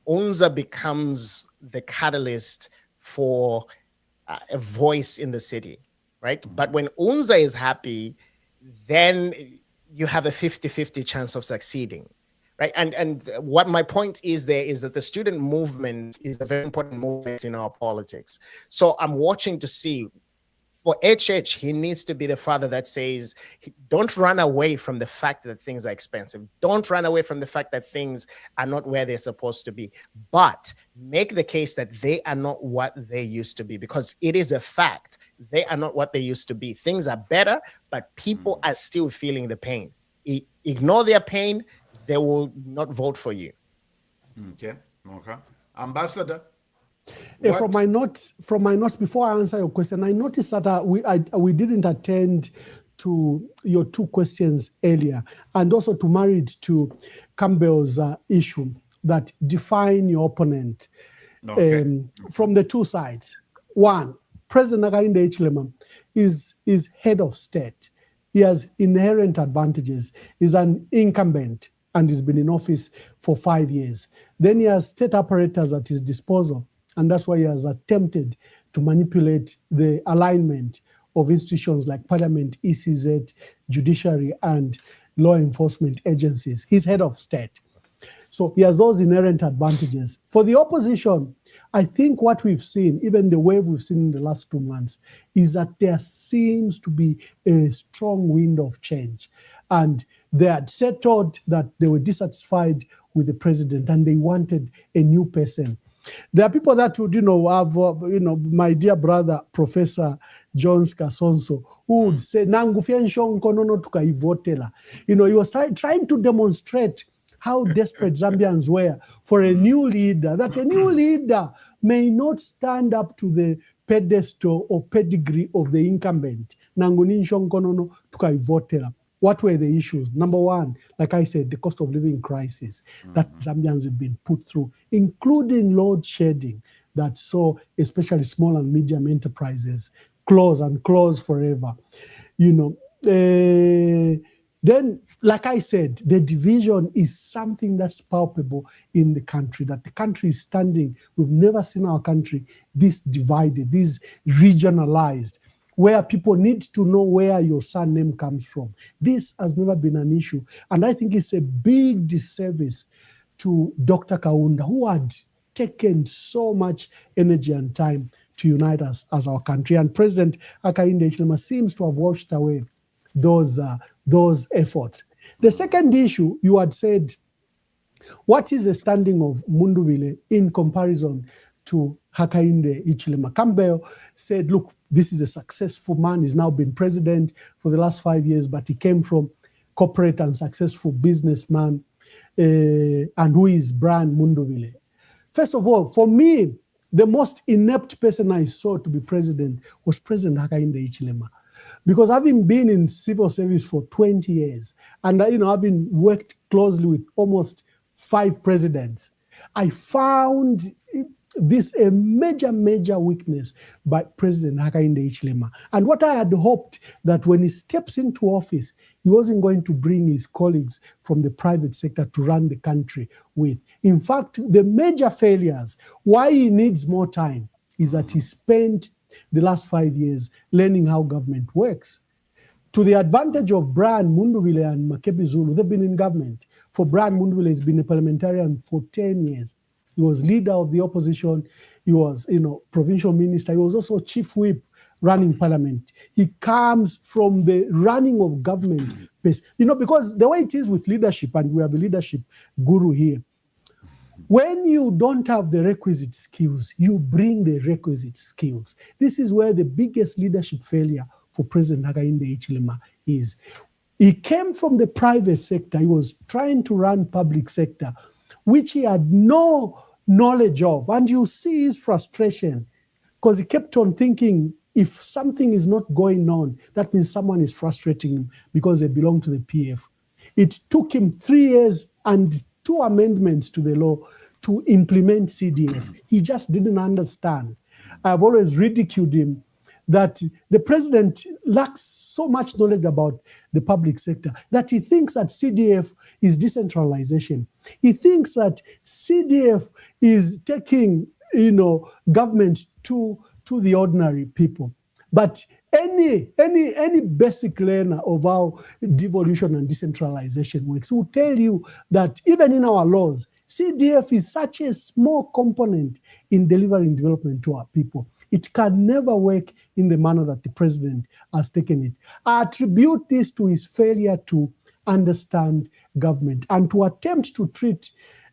UNZA becomes the catalyst for a voice in the city. Right? But when UNZA is happy, then you have a 50-50 chance of succeeding. Right? And what my point is there is that the student movement is a very important movement in our politics. So I'm watching to see, for HH, he needs to be the father that says, don't run away from the fact that things are expensive. Don't run away from the fact that things are not where they're supposed to be. But make the case that they are not what they used to be, because it is a fact. They are not what they used to be. Things are better, but people are still feeling the pain. Ignore their pain, they will not vote for you. Okay. Ambassador? From my notes, before I answer your question, I noticed that we didn't attend to your two questions earlier, and also to marry it to Campbell's issue that define your opponent from the two sides. One, President Hakainde Hichilema is head of state. He has inherent advantages. He's an incumbent and he's been in office for 5 years. Then he has state apparatus at his disposal, and that's why he has attempted to manipulate the alignment of institutions like Parliament, ECZ, judiciary, and law enforcement agencies. He's head of state. So he has those inherent advantages. For the opposition, I think what we've seen, even the wave we've seen in the last 2 months, is that there seems to be a strong wind of change. And they had settled that they were dissatisfied with the president and they wanted a new person. There are people that would, have, my dear brother, Professor Jones Kasonso, who would say, he was trying to demonstrate how desperate Zambians were for a new leader, that a new leader may not stand up to the pedestal or pedigree of the incumbent. What were the issues? Number one, like I said, the cost of living crisis that Zambians have been put through, including load shedding that saw especially small and medium enterprises close forever. Then, like I said, the division is something that's palpable in the country, that the country is standing. We've never seen our country this divided, this regionalized, where people need to know where your surname comes from. This has never been an issue. And I think it's a big disservice to Dr. Kaunda, who had taken so much energy and time to unite us as our country. And President Hakainde Hichilema seems to have washed away those efforts. The second issue, you had said, what is the standing of Mundubile in comparison to Hakainde Hichilema? Campbell said, look, this is a successful man. He's now been president for the last 5 years, but he came from corporate and successful businessman, and who is Brian Mundubile. First of all, for me, the most inept person I saw to be president was President Hakainde Hichilema. Because having been in civil service for 20 years, and having worked closely with almost 5 presidents, I found this a major weakness by President Hakainde Hichilema. And what I had hoped that when he steps into office, he wasn't going to bring his colleagues from the private sector to run the country with. In fact, the major failures, why he needs more time, is that he spent the last 5 years learning how government works. To the advantage of Brian Mundubile and Makebi Zulu, they've been in government. For Brian Mundubile, he's been a parliamentarian for 10 years. He was leader of the opposition. He was, provincial minister. He was also chief whip running parliament. He comes from the running of government base. Because the way it is with leadership, and we have a leadership guru here, when you don't have the requisite skills, you bring the requisite skills. This is where the biggest leadership failure for President Hakainde Hichilema is. He came from the private sector. He was trying to run public sector, which he had no knowledge of. And you see his frustration, because he kept on thinking, if something is not going on, that means someone is frustrating him because they belong to the PF. It took him 3 years and 2 amendments to the law to implement CDF. He just didn't understand. I've always ridiculed him that the president lacks so much knowledge about the public sector that he thinks that CDF is decentralization. He thinks that CDF is taking, government to the ordinary people. But any basic learner of how devolution and decentralization works will tell you that even in our laws, CDF is such a small component in delivering development to our people. It can never work in the manner that the president has taken it. I attribute this to his failure to understand government and to attempt to treat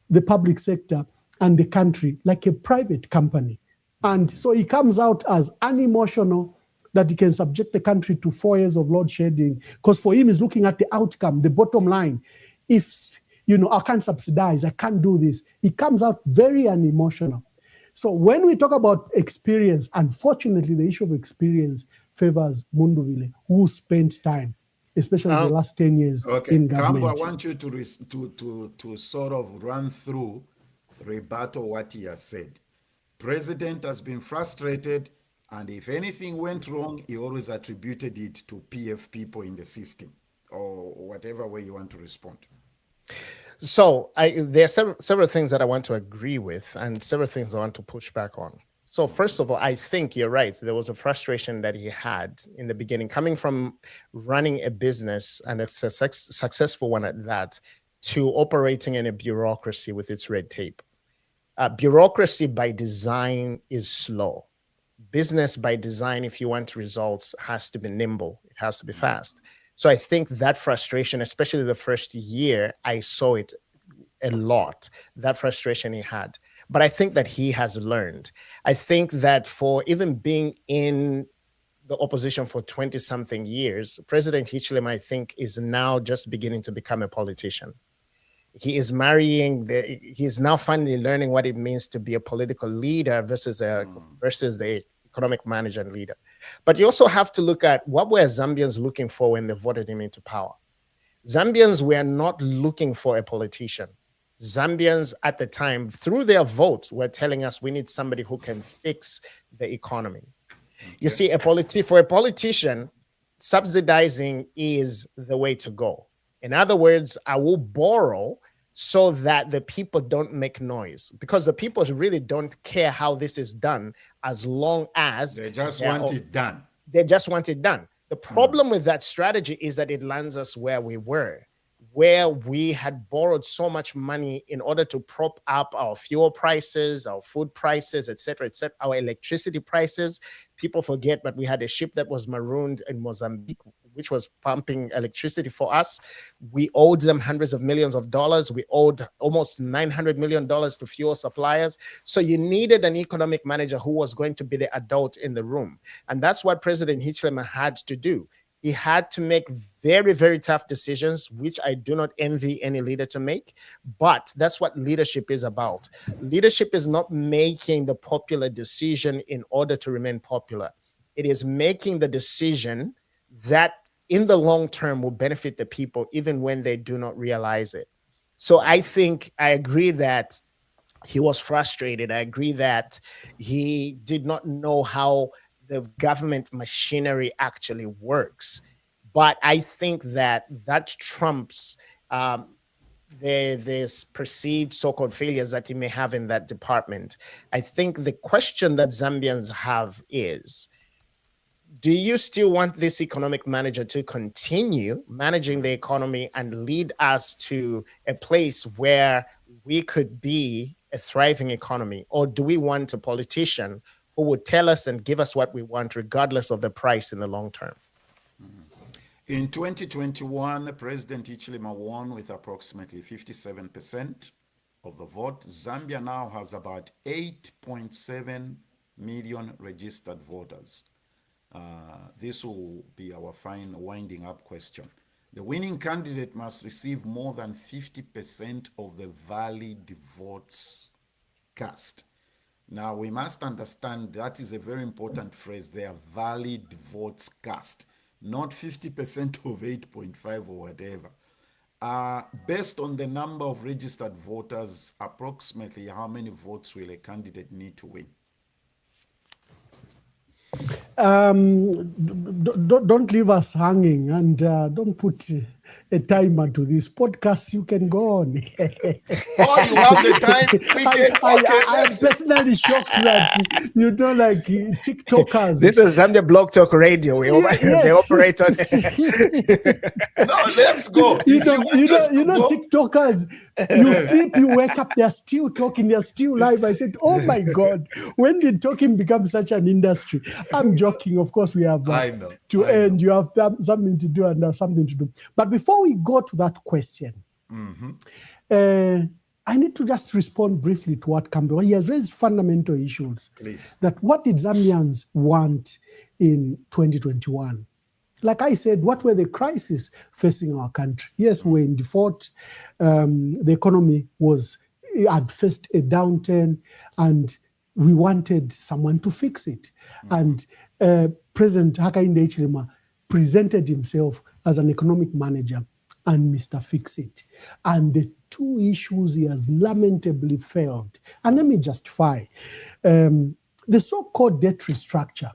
the public sector and the country like a private company. And so he comes out as unemotional, that he can subject the country to 4 years of load shedding, because for him, he's looking at the outcome, the bottom line. If, I can't subsidize, I can't do this. He comes out very unemotional. So when we talk about experience, unfortunately, the issue of experience favors Mundubile, who spent time, especially the last 10 years in government. Campbell, I want you to sort of run through, rebuttal what he has said. President has been frustrated, and if anything went wrong, he always attributed it to PF people in the system, or whatever way you want to respond. So there are several things that I want to agree with and several things I want to push back on. So first of all, I think you're right. There was a frustration that he had in the beginning, coming from running a business, and it's a successful one at that, to operating in a bureaucracy with its red tape. Bureaucracy by design is slow. Business by design, if you want results, has to be nimble. It has to be fast. So I think that frustration, especially the first year, I saw it a lot, that frustration he had. But I think that he has learned. I think that for even being in the opposition for 20-something years, President Hichilema, I think, is now just beginning to become a politician. He is he's now finally learning what it means to be a political leader versus the economic manager and leader. But you also have to look at what were Zambians looking for when they voted him into power. Zambians were not looking for a politician. Zambians at the time, through their votes, were telling us we need somebody who can fix the economy. Okay. You see, for a politician, subsidizing is the way to go. In other words, I will borrow so that the people don't make noise, because the people really don't care how this is done as long as they just want it done. They just want it done. The problem with that strategy is that it lands us where we were. where we had borrowed so much money in order to prop up our fuel prices, our food prices, etc., our electricity prices. People forget, but we had a ship that was marooned in Mozambique, which was pumping electricity for us. We owed them hundreds of millions of dollars. We owed almost $900 million to fuel suppliers. So you needed an economic manager who was going to be the adult in the room. And that's what President Hichilema had to do. He had to make very, very tough decisions, which I do not envy any leader to make. But that's what leadership is about. Leadership is not making the popular decision in order to remain popular. It is making the decision that in the long term will benefit the people, even when they do not realize it. So I think I agree that he was frustrated. I agree that he did not know how the government machinery actually works. But I think that trumps there's perceived so-called failures that he may have in that department. I think the question that Zambians have is, do you still want this economic manager to continue managing the economy and lead us to a place where we could be a thriving economy? Or do we want a politician who would tell us and give us what we want, regardless of the price in the long term? In 2021, President Hichilema won with approximately 57% of the vote. Zambia now has about 8.7 million registered voters. This will be our final winding up question. The winning candidate must receive more than 50% of the valid votes cast. Now, we must understand that is a very important phrase. They are valid votes cast, not 50% of 8.5 or whatever. Based on the number of registered voters, approximately how many votes will a candidate need to win? Don't leave us hanging, and don't put a timer to this podcast. You can go on. Oh, you have the time? I'm personally shocked that, like TikTokers. This is Zambia Blog Talk Radio. They operate on No, let's go. TikTokers, you sleep, you wake up, they're still talking, they're still live. I said, oh my God, when did talking become such an industry? I'm joking. Of course, we have to end. You have something to do and something to do. But before we go to that question, I need to just respond briefly to what Campbell. He has raised fundamental issues. Please. That what did Zambians want in 2021? Like I said, what were the crises facing our country? Yes, we're in default. The economy had faced a downturn, and we wanted someone to fix it. And President Hakainde Hichilema presented himself as an economic manager and Mr. Fix-It. And the two issues he has lamentably failed. And let me justify. The so-called debt restructure.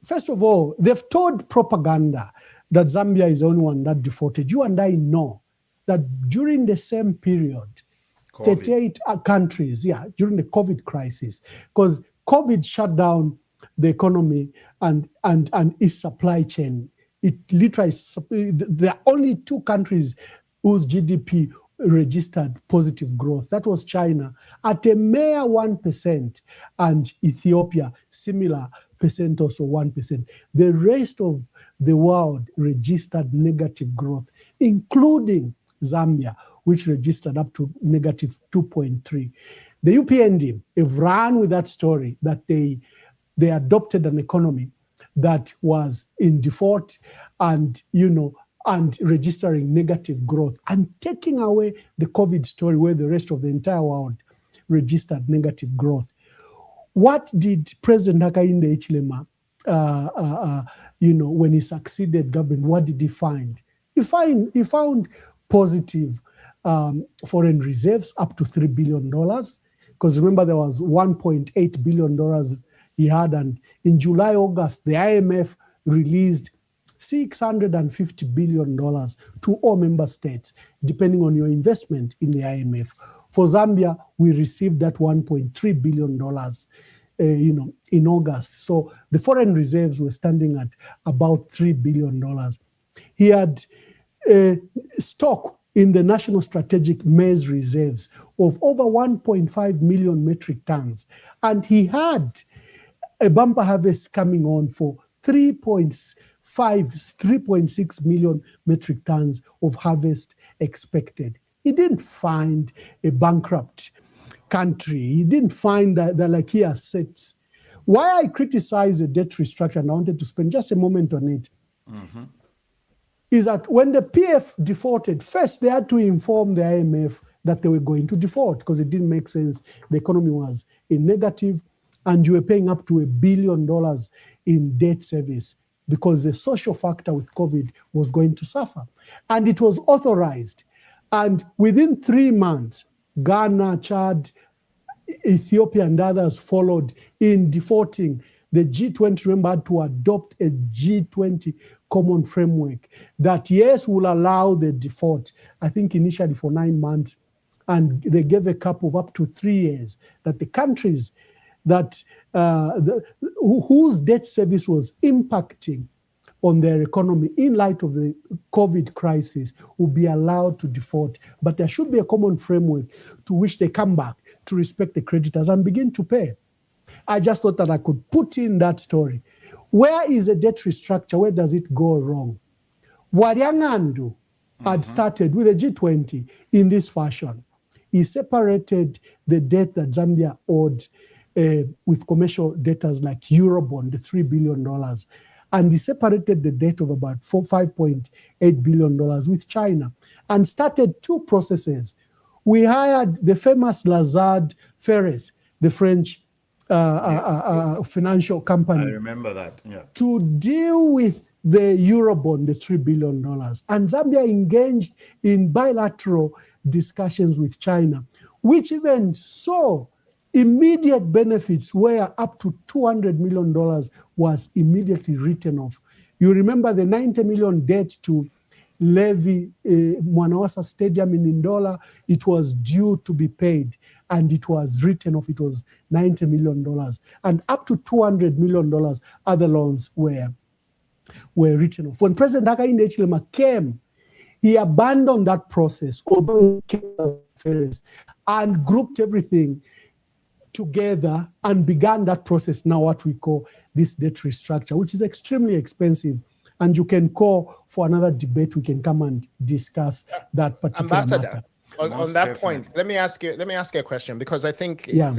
First of all, they've told propaganda that Zambia is the only one that defaulted. You and I know that during the same period, 38 countries, during the COVID crisis, because COVID shut down the economy and its supply chain. It literally, there are only two countries whose GDP registered positive growth. That was China at a mere 1%, and Ethiopia, similar percent, also 1%. The rest of the world registered negative growth, including Zambia, which registered up to negative 2.3. The UPND have run with that story that they adopted an economy that was in default and registering negative growth and taking away the COVID story where the rest of the entire world registered negative growth. What did President Hakainde Hichilema, when he succeeded government, what did he find? He found positive foreign reserves up to $3 billion. Because remember, there was $1.8 billion he had, and in July, August, the IMF released $650 billion to all member states, depending on your investment in the IMF. For Zambia, we received that $1.3 billion, in August. So the foreign reserves were standing at about $3 billion. He had stock in the National Strategic Maize Reserves of over 1.5 million metric tons. And he had a bumper harvest coming on for 3.6 million metric tons of harvest expected. He didn't find a bankrupt country. He didn't find that like he assets. Why I criticize the debt restructure, and I wanted to spend just a moment on it, is that when the PF defaulted, first they had to inform the IMF that they were going to default because it didn't make sense. The economy was in negative and you were paying up to $1 billion in debt service because the social factor with COVID was going to suffer. And it was authorized. And within 3 months, Ghana, Chad, Ethiopia, and others followed in defaulting. The G20, remember, had to adopt a G20 common framework that, yes, will allow the default, I think initially for 9 months, and they gave a cap of up to 3 years, that the countries that whose debt service was impacting on their economy in light of the COVID crisis will be allowed to default. But there should be a common framework to which they come back to respect the creditors and begin to pay. I just thought that I could put in that story. Where is the debt restructure? Where does it go wrong? Wariangandu had started with the G20 in this fashion. He separated the debt that Zambia owed with commercial debtors like Eurobond, the $3 billion, and he separated the debt of about $5.8 billion with China and started 2 processes. We hired the famous Lazard Ferres, the French financial company. I remember that, yeah. To deal with the Eurobond, the $3 billion. And Zambia engaged in bilateral discussions with China, which even saw immediate benefits where up to $200 million was immediately written off. You remember the 90 million debt to levy Mwanawasa Stadium in Ndola, it was due to be paid and it was written off. It was $90 million. And up to $200 million other loans were written off. When President Hakainde Hichilema came, he abandoned that process, although he came and grouped everything together and began that process, now what we call this debt restructure, which is extremely expensive. And you can call for another debate. We can come and discuss that particular Ambassador, matter. On that point, let me ask you a question, because I think it's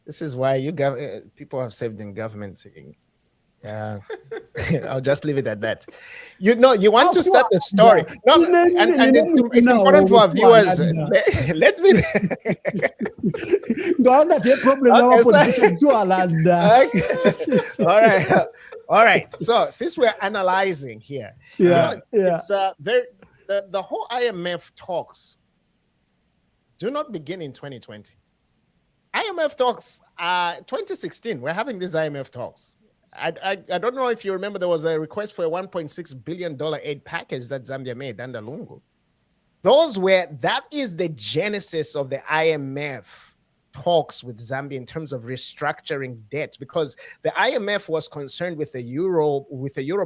this is why people have served in government. I'll just leave it at that. You want to start the story. No, and it's important for our viewers. Let me. All right. So since we're analyzing here, it's the whole IMF talks do not begin in 2020. IMF talks 2016. We're having these IMF talks. I don't know if you remember, there was a request for a $1.6 billion aid package that Zambia made under Lungu. That is the genesis of the IMF talks with Zambia in terms of restructuring debt, because the IMF was concerned with the euro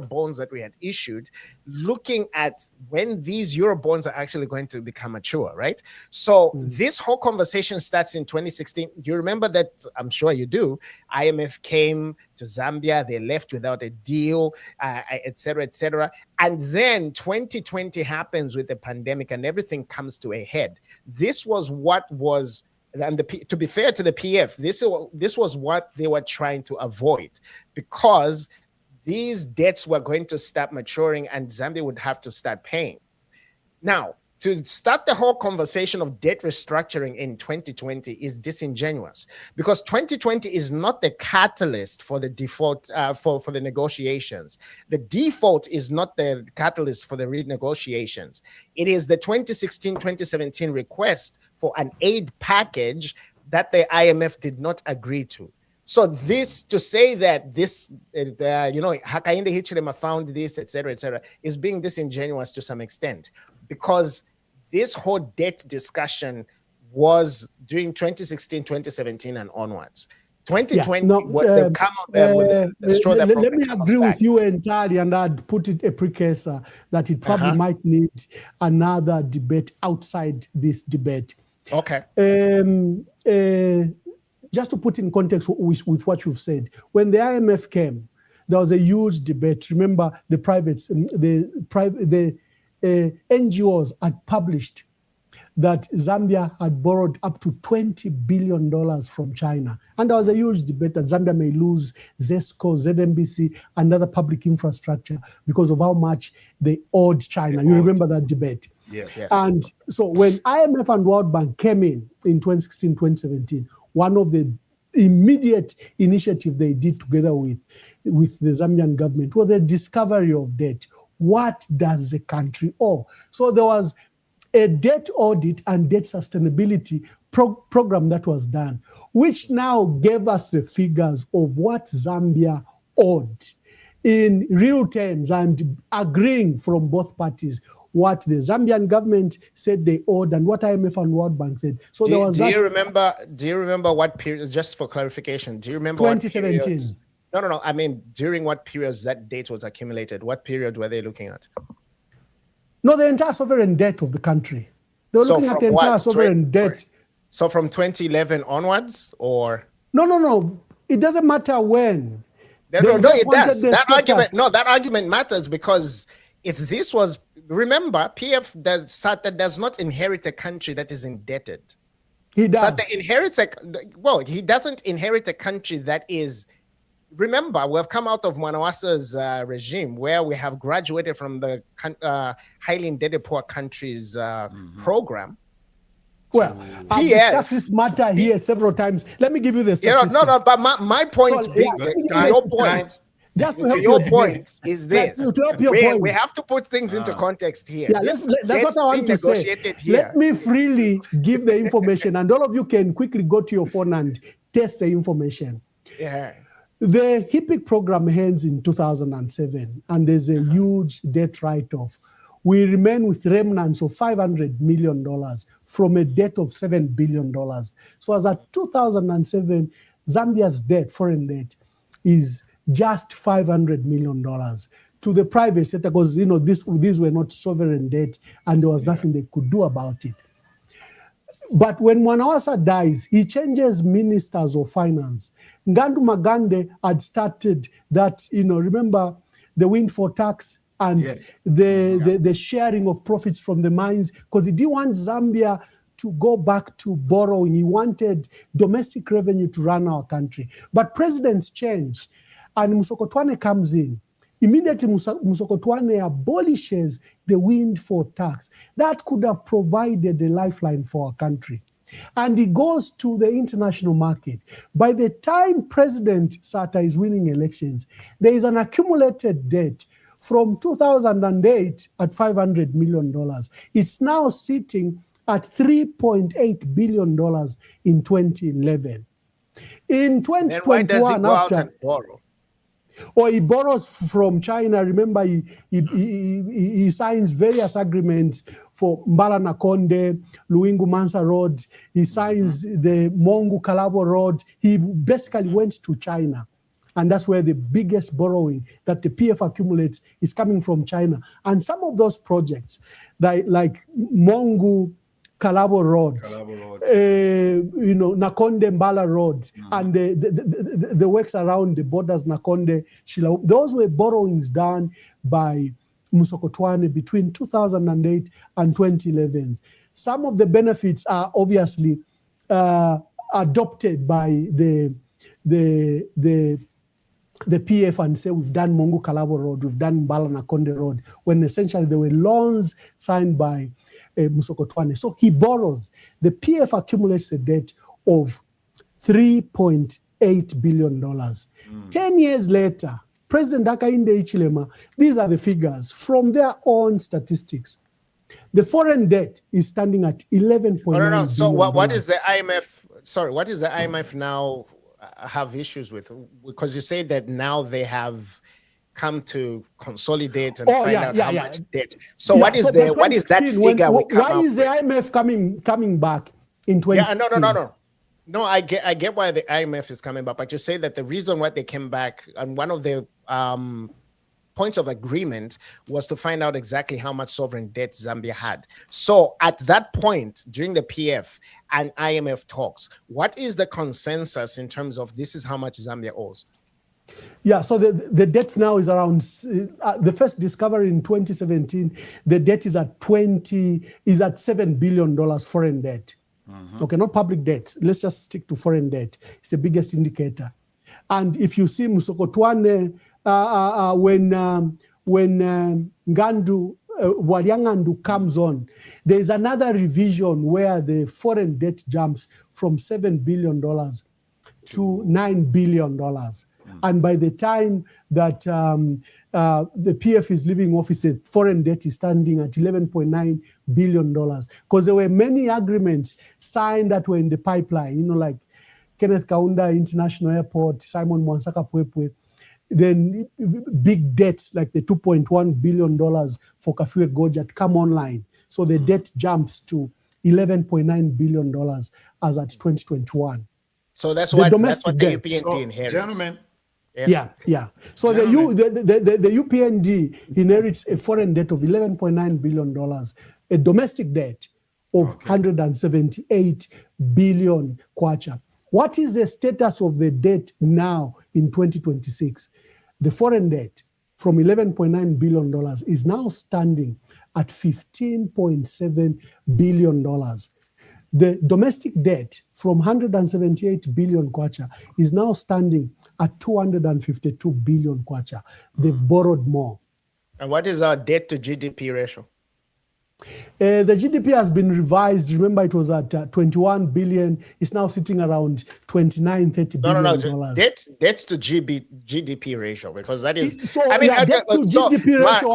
bonds that we had issued, looking at when these euro bonds are actually going to become mature, right? So this whole conversation starts in 2016. Do you remember that? I'm sure you do. IMF came to Zambia, they left without a deal, et cetera, and then 2020 happens with the pandemic and everything comes to a head. This was what was, and to be fair to the PF, this was what they were trying to avoid, because these debts were going to start maturing and Zambia would have to start paying. Now, to start the whole conversation of debt restructuring in 2020 is disingenuous, because 2020 is not the catalyst for the default, for the negotiations. The default is not the catalyst for the renegotiations. It is the 2016-2017 request for an aid package that the IMF did not agree to. So this, to say that this, Hakainde Hichilema found this, et cetera, is being disingenuous to some extent, because this whole debt discussion was during 2016, 2017 and onwards. 2020, No, they'll come out there with the straw that let me agree with you entirely, and I'd put it a precursor that it probably might need another debate outside this debate. Okay. Just to put in context with what you've said, when the IMF came, there was a huge debate. Remember, the NGOs had published that Zambia had borrowed up to $20 billion from China. And there was a huge debate that Zambia may lose ZESCO, ZNBC, and other public infrastructure because of how much they owed China. You remember that debate? Yes. And so when IMF and World Bank came in 2016, 2017, one of the immediate initiative they did together with the Zambian government was the discovery of debt. What does the country owe? So there was a debt audit and debt sustainability program that was done, which now gave us the figures of what Zambia owed in real terms, and agreeing from both parties what the Zambian government said they owed and what IMF and World Bank said. So do you remember what period, just for clarification, do you remember 2017? No. I mean, during what periods that date was accumulated? What period were they looking at? No, the entire sovereign debt of the country. They were looking at the entire sovereign debt. So from 2011 onwards, or? No. It doesn't matter when. No, it does. That argument matters, because if this was, remember, PF does not inherit a country that is indebted. He does. He doesn't inherit a country that is. Remember, we have come out of Mwanawasa's regime, where we have graduated from the highly indebted poor countries program. Well, I've discussed this matter here several times. Let me give you the statistics. But my point, to your point, just to your point is this. We have to put things into context here. Yeah, that's what I want to say. Let me freely give the information, and all of you can quickly go to your phone and test the information. Yeah. The HIPIC program ends in 2007, and there's a huge debt write-off. We remain with remnants of $500 million from a debt of $7 billion. So as at 2007, Zambia's debt, foreign debt, is just $500 million to the private sector, because these were not sovereign debt, and there was nothing they could do about it. But when Mwanawasa dies, he changes ministers of finance. Ngandu Magande had started that, remember the windfall tax and the sharing of profits from the mines, because he didn't want Zambia to go back to borrowing. He wanted domestic revenue to run our country. But presidents change, and Musokotwane comes in. Immediately, Musokotwane abolishes the windfall tax. That could have provided a lifeline for our country. And he goes to the international market. By the time President Sata is winning elections, there is an accumulated debt from 2008 at $500 million. It's now sitting at $3.8 billion in 2011. In 2021, then why does he go out and borrow? Or he borrows from China. Remember, he signs various agreements for Mbala Nakonde, Luingu Mansa Road. He signs the Mongu Kalabo Road. He basically went to China. And that's where the biggest borrowing that the PF accumulates is coming from China. And some of those projects, like Mongu Kalabo Road, Nakonde Mbala Road, and the works around the borders, Nakonde, Shila, those were borrowings done by Musokotwane between 2008 and 2011. Some of the benefits are obviously adopted by the PF and say we've done Mongu Kalabo Road, we've done Mbala Nakonde Road, when essentially there were loans signed by Musokotwane. So he borrows. The PF accumulates a debt of $3.8 billion. 10 years later, President Hakainde Hichilema, these are the figures from their own statistics. The foreign debt is standing at 11.9 billion. So what is the IMF? Sorry, what is the IMF now have issues with? Because you say that now they have come to consolidate and find out how much debt. So what is that figure? Why is the IMF coming back in 2016? No, I get why the IMF is coming back, but you say that the reason why they came back, and one of the points of agreement was to find out exactly how much sovereign debt Zambia had. So at that point, during the PF and IMF talks, what is the consensus in terms of this is how much Zambia owes? Yeah, so the debt now is around the first discovery in 2017. The debt is at $7 billion foreign debt. Okay, not public debt. Let's just stick to foreign debt. It's the biggest indicator. And if you see Musokotwane, when Ngandu Walyangandu comes on, there is another revision where the foreign debt jumps from $7 billion to $9 billion. And by the time that the PF is leaving office, the foreign debt is standing at $11.9 billion. Because there were many agreements signed that were in the pipeline, like Kenneth Kaunda International Airport, Simon Mwansaka Pwepwe, then big debts like the $2.1 billion for Kafue Gojat come online. So the debt jumps to $11.9 billion as at 2021. So that's what the UPND inherits. Gentlemen. Yes. Yeah. So the UPND inherits a foreign debt of $11.9 billion, a domestic debt of 178 billion kwacha. What is the status of the debt now in 2026? The foreign debt from $11.9 billion is now standing at $15.7 billion. The domestic debt from 178 billion kwacha is now standing at 252 billion kwacha. They've borrowed more. And what is our debt to GDP ratio? The GDP has been revised. Remember, it was at 21 billion. It's now sitting around 29, 30 billion. No. Debt to GDP ratio, because that is. So, debt to GDP ratio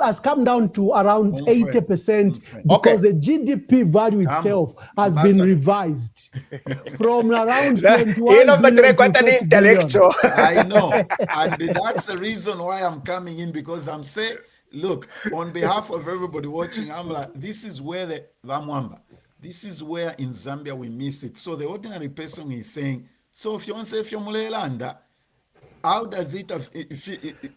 has come down to around 80% because the GDP value itself has been revised from around 21 billion to 30 intellectual. I know. And that's the reason why I'm coming in, because I'm saying, look, on behalf of everybody watching, I'm like, this is where this is where in Zambia we miss it. So the ordinary person is saying, so if you're Mulelanda, how does it,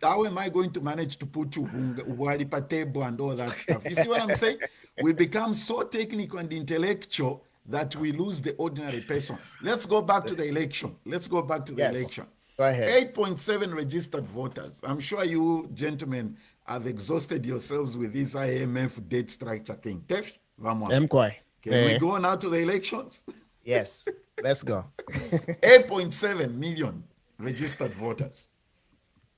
how am I going to manage to put you Walipa table and all that stuff? You see what I'm saying? We become so technical and intellectual that we lose the ordinary person. Let's go back to the election. Go ahead. 8.7 registered voters. I'm sure you gentlemen have exhausted yourselves with this IMF debt structure thing. Can we go now to the elections? Yes, let's go. 8.7 million registered voters.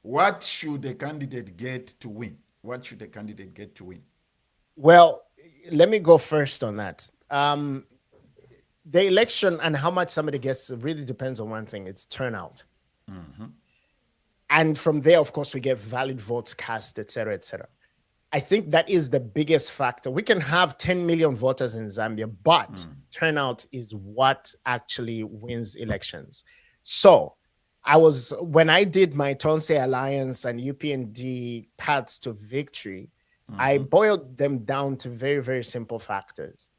What should a candidate get to win? Well, let me go first on that. The election and how much somebody gets really depends on one thing. It's turnout. And from there, of course, we get valid votes cast, et cetera, et cetera. I think that is the biggest factor. We can have 10 million voters in Zambia, but turnout is what actually wins elections. So when I did my Tonse Alliance and UPND paths to victory, I boiled them down to very, very simple factors.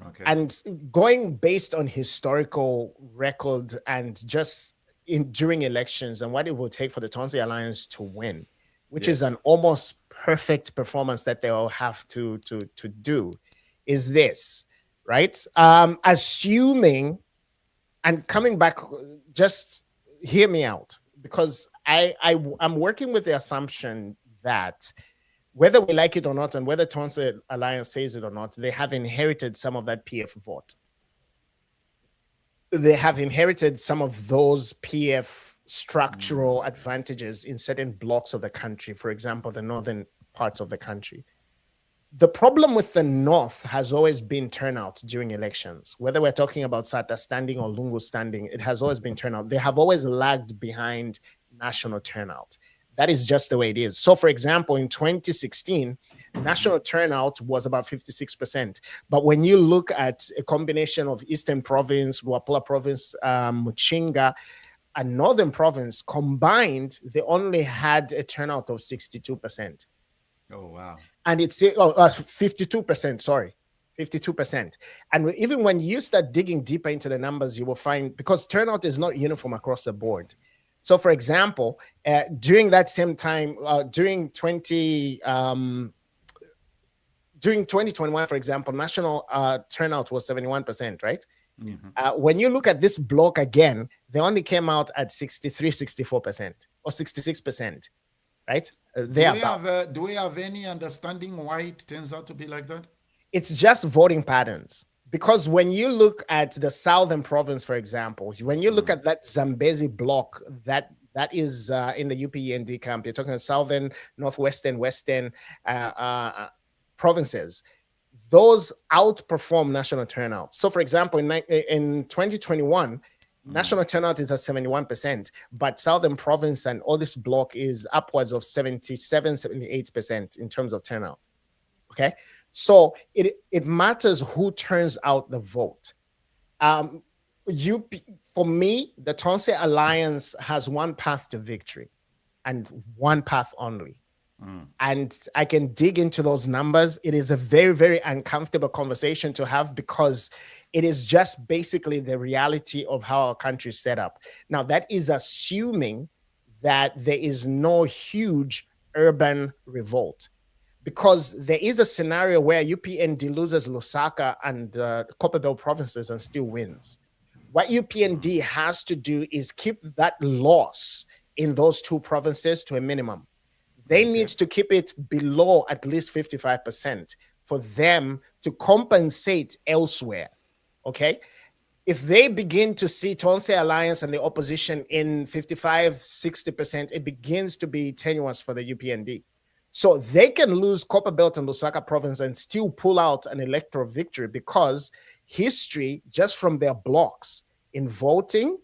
Okay. And going based on historical record and just during elections and what it will take for the Tonse Alliance to win, which is an almost perfect performance that they will have to do, is this, right? Assuming, and coming back, just hear me out, because I'm working with the assumption that whether we like it or not, and whether Tonse Alliance says it or not, they have inherited some of that PF vote. They have inherited some of those PF structural advantages in certain blocks of the country, for example, the northern parts of the country. The problem with the North has always been turnout during elections. Whether we're talking about SATA standing or Lungu standing, it has always been turnout. They have always lagged behind national turnout. That is just the way it is. So, for example, in 2016, national turnout was about 56%. But when you look at a combination of Eastern Province, Luapula Province, Muchinga, and Northern Province combined, they only had a turnout of 62%. Oh, wow. And it's 52%, sorry. 52%. And even when you start digging deeper into the numbers, you will find, because turnout is not uniform across the board. So, for example, during that same time, during 2021, for example, national turnout was 71%, right? When you look at this block again, they only came out at 63, 64%, or 66%, right? Do we have any understanding why it turns out to be like that? It's just voting patterns. Because when you look at the southern province, for example, when you look at that Zambezi block that is in the UPND camp, you're talking southern, northwestern, western provinces, those outperform national turnout. So, for example, in 2021, national turnout is at 71%, but southern province and all this block is upwards of 77, 78% in terms of turnout. Okay, so it matters who turns out the vote. For me, the Tonse Alliance has one path to victory and one path only. And I can dig into those numbers. It is a very, very uncomfortable conversation to have because it is just basically the reality of how our country is set up. Now, that is assuming that there is no huge urban revolt, because there is a scenario where UPND loses Lusaka and Copperbelt provinces and still wins. What UPND has to do is keep that loss in those two provinces to a minimum. They need to keep it below at least 55% for them to compensate elsewhere, okay? If they begin to see Tonse Alliance and the opposition in 55, 60%, it begins to be tenuous for the UPND. So they can lose Copperbelt and Lusaka province and still pull out an electoral victory, because history, just from their blocks in voting,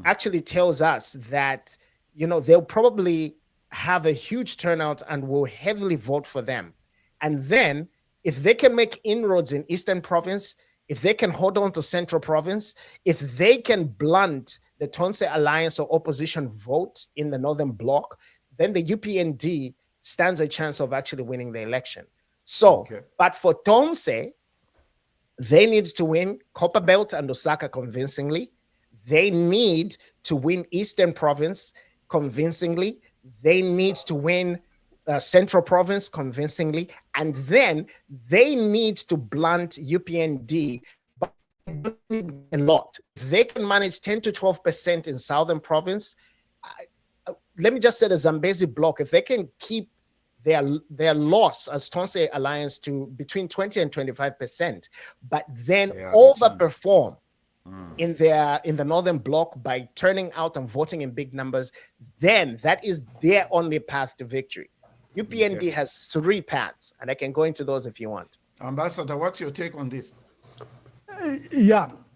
actually tells us that, they'll probably have a huge turnout and will heavily vote for them. And then if they can make inroads in Eastern Province, if they can hold on to Central Province, if they can blunt the Tonse Alliance or opposition vote in the Northern Bloc, then the UPND stands a chance of actually winning the election. So, but for Tonse, they need to win Copperbelt and Lusaka convincingly. They need to win Eastern Province convincingly. They need to win Central Province convincingly. And then they need to blunt UPND by a lot. They can manage 10 to 12% in Southern Province. Let me just say the Zambezi block, if they can keep their loss as Tonse Alliance to between 20 and 25%, but then overperform in the Northern Bloc by turning out and voting in big numbers, then that is their only path to victory. UPND has three paths, and I can go into those if you want. Ambassador, what's your take on this?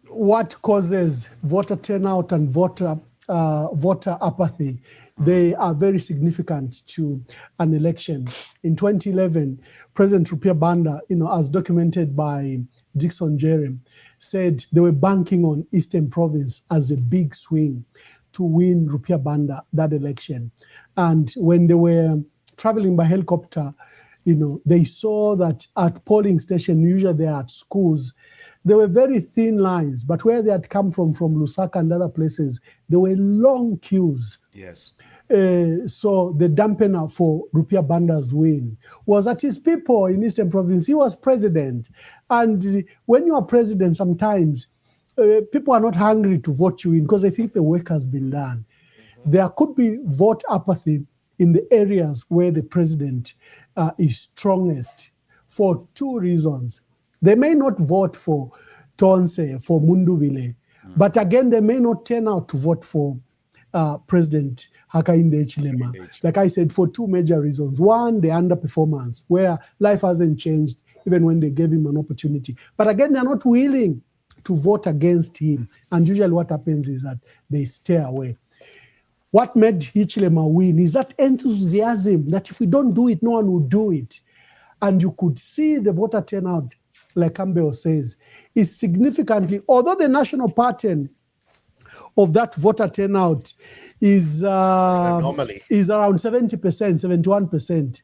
What causes voter turnout and voter apathy? They are very significant to an election. In 2011, President Rupiah Banda, as documented by Dixon Jerem, said they were banking on Eastern Province as a big swing to win Rupiah Banda that election. And when they were traveling by helicopter, they saw that at polling station, usually they are at schools, there were very thin lines, but where they had come from Lusaka and other places, there were long queues. Yes. So the dampener for Rupiah Banda's win was that his people in Eastern Province, he was president. And when you are president, sometimes people are not hungry to vote you in because they think the work has been done. There could be vote apathy in the areas where the president is strongest for two reasons. They may not vote for Tonse, for Munduvile, but again, they may not turn out to vote for President Hakainde Hichilema. Like I said, for two major reasons. One, the underperformance, where life hasn't changed even when they gave him an opportunity. But again, they're not willing to vote against him. And usually what happens is that they stay away. What made Hichilema win is that enthusiasm that if we don't do it, no one will do it. And you could see the voter turnout, like Campbell says, is significantly, although the national pattern of that voter turnout is normally is around 70%, 71%.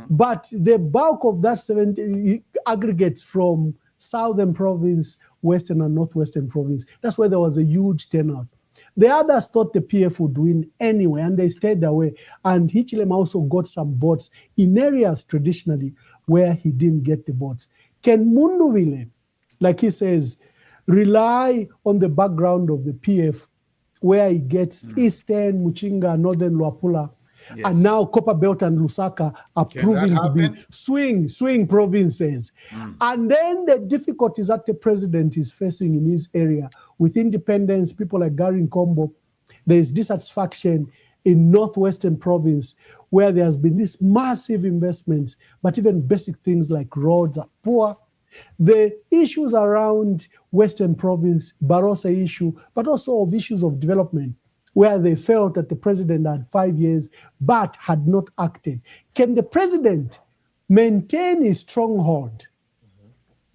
But the bulk of that 70 aggregates from Southern Province, Western and Northwestern Province. That's where there was a huge turnout. The others thought the PF would win anyway, and they stayed away. And Hichilema also got some votes in areas traditionally where he didn't get the votes. Can Munduvile, like he says, rely on the background of the PF, where he gets Eastern, Muchinga, Northern Luapula, and now Copperbelt and Lusaka are proving to be swing provinces. And then the difficulties that the president is facing in his area with independence, people like Gary Nkombo, there is dissatisfaction in Northwestern Province where there has been this massive investments, but even basic things like roads are poor. The issues around Western Province, Barossa issue, but also of issues of development, where they felt that the president had 5 years but had not acted. Can the president maintain his stronghold?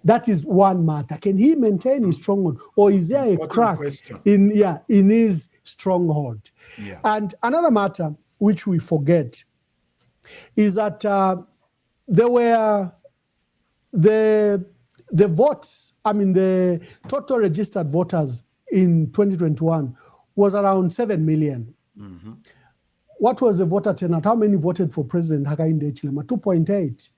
That is one matter. Can he maintain his stronghold, or is there a crack in his stronghold? Yeah. And another matter which we forget is that there were the votes. I mean, the total registered voters in 2021 was around 7 million. What was the voter turnout? How many voted for President Hakainde Hichilema? 2.8.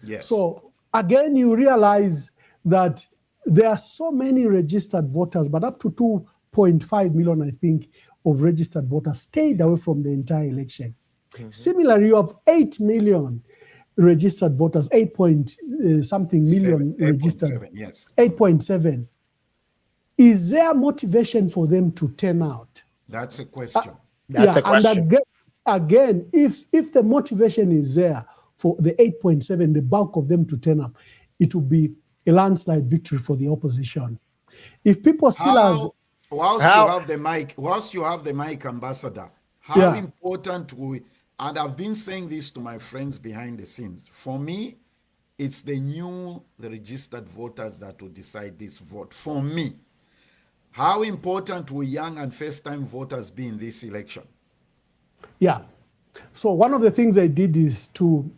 Yes. So again, you realize that there are so many registered voters, but up to 2.5 million, I think, of registered voters stayed away from the entire election. Similarly, you have 8 million registered voters, 8.something million registered. 8.7, yes. 8.7. Is there motivation for them to turn out? That's a question. That's a question. And again, if the motivation is there for the 8.7, the bulk of them to turn up, it will be a landslide victory for the opposition. If people still whilst you have the mic, Ambassador, how important and I've been saying this to my friends behind the scenes, for me, it's the registered voters that will decide this vote. For me, how important will young and first-time voters be in this election? Yeah. So one of the things I did is to,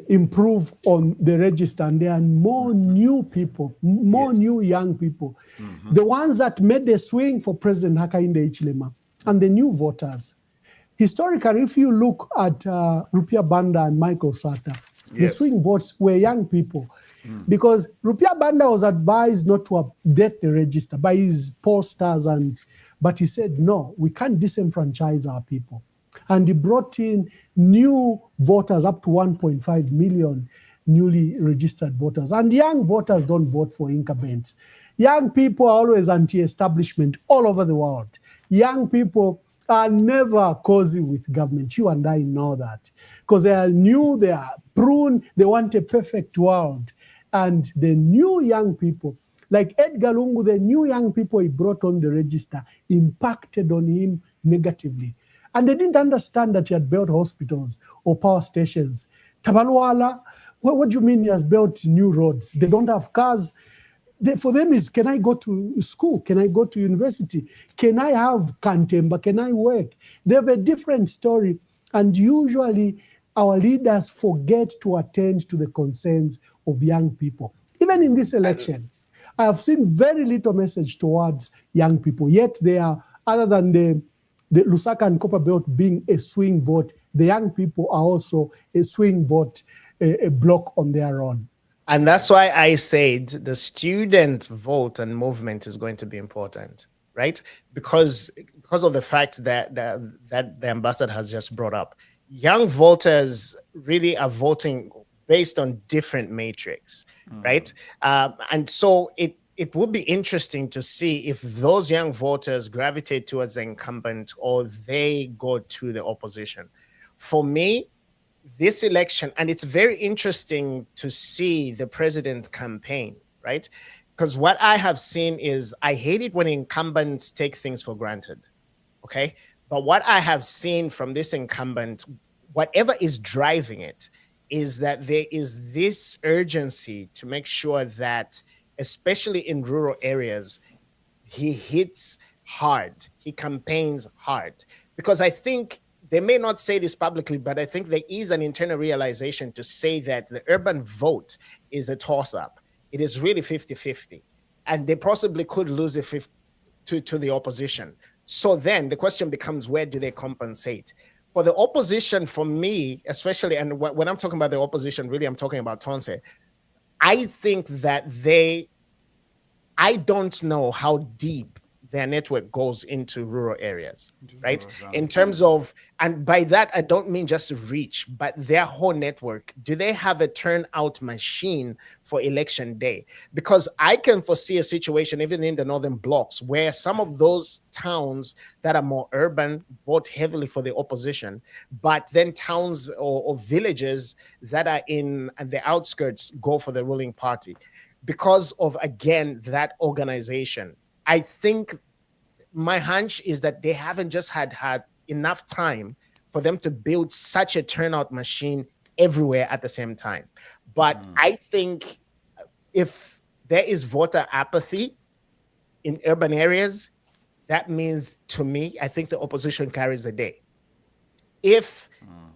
improve on the register, and there are more new people, new young people, the ones that made the swing for President Hakainde Hichilema, and the new voters. Historically, if you look at Rupia Banda and Michael Sata, the swing votes were young people. Because Rupia Banda was advised not to update the register by his pollsters, but he said, no, we can't disenfranchise our people. And he brought in new voters, up to 1.5 million newly registered voters. And young voters don't vote for incumbents. Young people are always anti-establishment all over the world. Young people are never cozy with government. You and I know that. Because they are new, they are pruned, they want a perfect world. And the new young people, like Edgar Lungu, the new young people he brought on the register impacted on him negatively. And they didn't understand that he had built hospitals or power stations. Tabalwala, what do you mean he has built new roads? They don't have cars. For them is, can I go to school? Can I go to university? Can I have Kantemba? Can I work? They have a different story. And usually our leaders forget to attend to the concerns of young people. Even in this election, I have seen very little message towards young people. Yet they are, other than the Lusaka and Copperbelt being a swing vote, the young people are also a swing vote, a block on their own. And that's why I said the student vote and movement is going to be important, right? Because of the fact that the ambassador has just brought up. Young voters really are voting based on different matrix, right? And so it would be interesting to see if those young voters gravitate towards the incumbent or they go to the opposition. For me, this election, and it's very interesting to see the president campaign, right? Because what I have seen is, I hate it when incumbents take things for granted, okay? But what I have seen from this incumbent, whatever is driving it, is that there is this urgency to make sure that, especially in rural areas, he hits hard. He campaigns hard. Because I think they may not say this publicly, but I think there is an internal realization to say that the urban vote is a toss-up. It is really 50-50. And they possibly could lose it to the opposition. So then the question becomes, where do they compensate? For the opposition, for me, especially, and when I'm talking about the opposition, really I'm talking about Tonse, I think that I don't know how deep their network goes into rural areas, right? In terms of, and by that, I don't mean just reach, but their whole network. Do they have a turnout machine for election day? Because I can foresee a situation, even in the northern blocks, where some of those towns that are more urban vote heavily for the opposition, but then towns or villages that are in the outskirts go for the ruling party. Because of, again, that organization. I think my hunch is that they haven't just had enough time for them to build such a turnout machine everywhere at the same time. But I think if there is voter apathy in urban areas, that means, to me, I think the opposition carries the day. If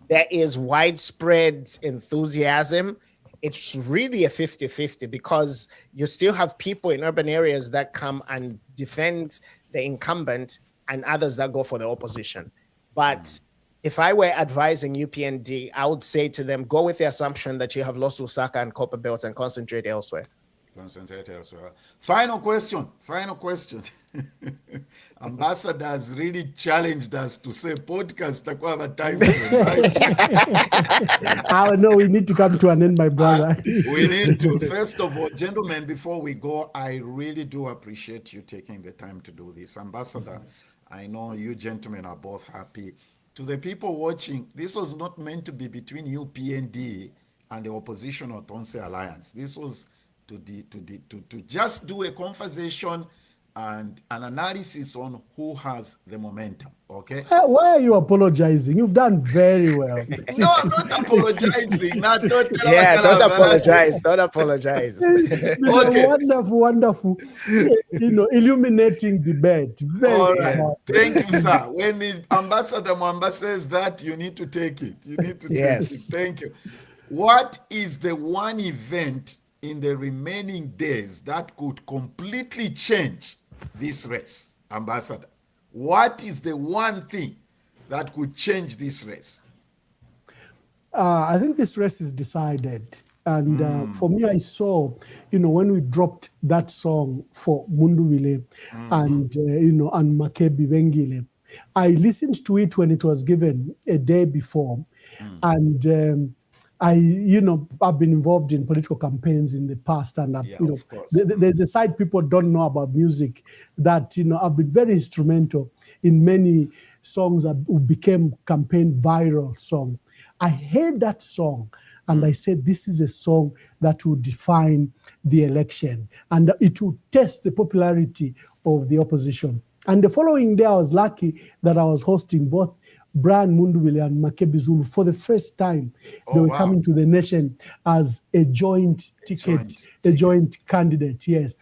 there is widespread enthusiasm, it's really a 50-50, because you still have people in urban areas that come and defend the incumbent and others that go for the opposition. But if I were advising UPND, I would say to them, go with the assumption that you have lost Lusaka and Copper Belt and concentrate elsewhere. Final question. Ambassadors really challenged us to say podcast time. I know we need to come to an end, my brother. We need to. First of all, gentlemen, before we go, I really do appreciate you taking the time to do this. Ambassador, I know you gentlemen are both happy. To the people watching, this was not meant to be between UPND and the opposition or Tonse Alliance. This was to just do a conversation and an analysis on who has the momentum, okay? Why are you apologizing? You've done very well. No, I'm not apologizing. Don't apologize. Don't apologize. Okay. Wonderful, illuminating debate. Very all right. Thank you, sir. When the Ambassador Mwamba says that, you need to take it. Yes. It. Thank you. What is the one event in the remaining days that could completely change this race, Ambassador? What is the one thing that could change this race? I think this race is decided. And for me, I saw, when we dropped that song for Mundubile and Makebi Wengile, I listened to it when it was given a day before. And I've been involved in political campaigns in the past, and there's a side people don't know about music that I've been very instrumental in many songs that became campaign viral song. I heard that song and I said, this is a song that will define the election and it will test the popularity of the opposition. And the following day, I was lucky that I was hosting both Brian Mundubile and Makebi Zulu for the first time. They were coming to the nation as a joint ticket, a joint candidate, yes.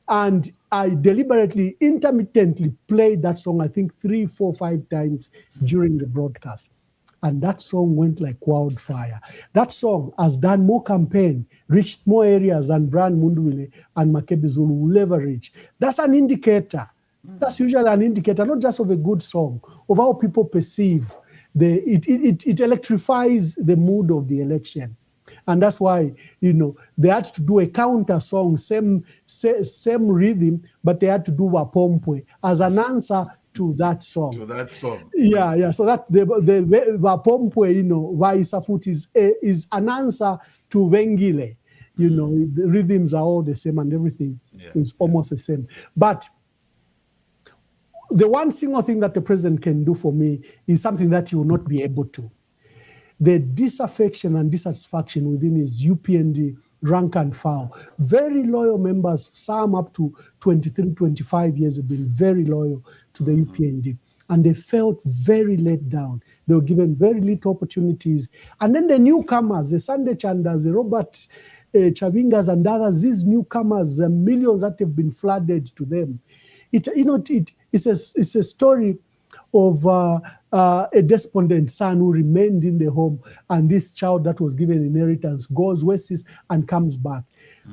And I deliberately, intermittently played that song, I think 3, 4, 5 times during the broadcast. And that song went like wildfire. That song has done more campaign, reached more areas than Brian Mundubile and Makebi Zulu will ever reach. That's an indicator. That's usually an indicator, not just of a good song, of how people perceive it electrifies the mood of the election. And that's why, they had to do a counter song, same rhythm, but they had to do Wapompwe as an answer to that song. Yeah. So that the Wapompwe, Vaisafut is an answer to Wengile. The rhythms are all the same and everything is almost the same. But the one single thing that the president can do for me is something that he will not be able to. The disaffection and dissatisfaction within his UPND rank and file. Very loyal members, some up to 23, 25 years have been very loyal to the UPND. And they felt very let down. They were given very little opportunities. And then the newcomers, the Sunday Chandas, the Robert Chavingas and others, these newcomers, millions that have been flooded to them. It's a story of a despondent son who remained in the home, and this child that was given inheritance goes, wastes, and comes back.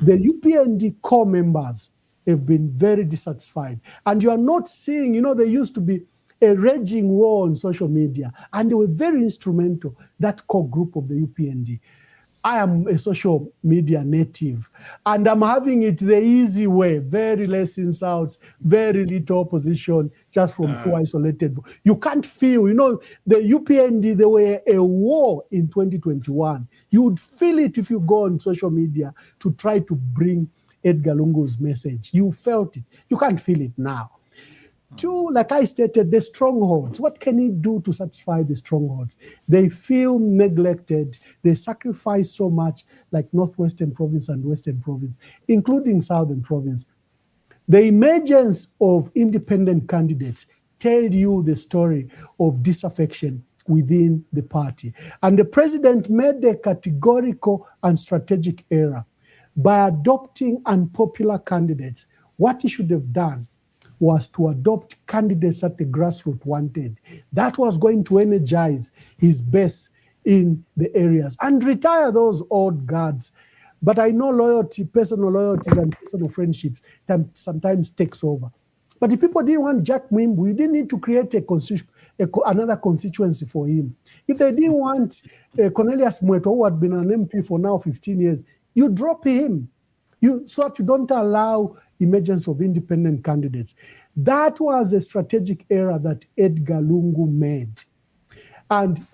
The UPND core members have been very dissatisfied. And you are not seeing, there used to be a raging war on social media, and they were very instrumental, that core group of the UPND. I am a social media native, and I'm having it the easy way, very less insults, very little opposition, just from two isolated. You can't feel, the UPND, they were a war in 2021. You would feel it if you go on social media to try to bring Edgar Lungu's message. You felt it. You can't feel it now. Two, like I stated, the strongholds. What can he do to satisfy the strongholds? They feel neglected. They sacrifice so much, like Northwestern Province and Western Province, including Southern Province. The emergence of independent candidates tell you the story of disaffection within the party. And the president made a categorical and strategic error by adopting unpopular candidates. What he should have done was to adopt candidates that the grassroots wanted. That was going to energize his base in the areas and retire those old guards. But I know loyalty, personal loyalties and personal friendships sometimes takes over. But if people didn't want Jack Mwimbu, we didn't need to create another constituency for him. If they didn't want Cornelius Mweto, who had been an MP for now 15 years, you drop him. So that you don't allow emergence of independent candidates. That was a strategic error that Edgar Lungu made. And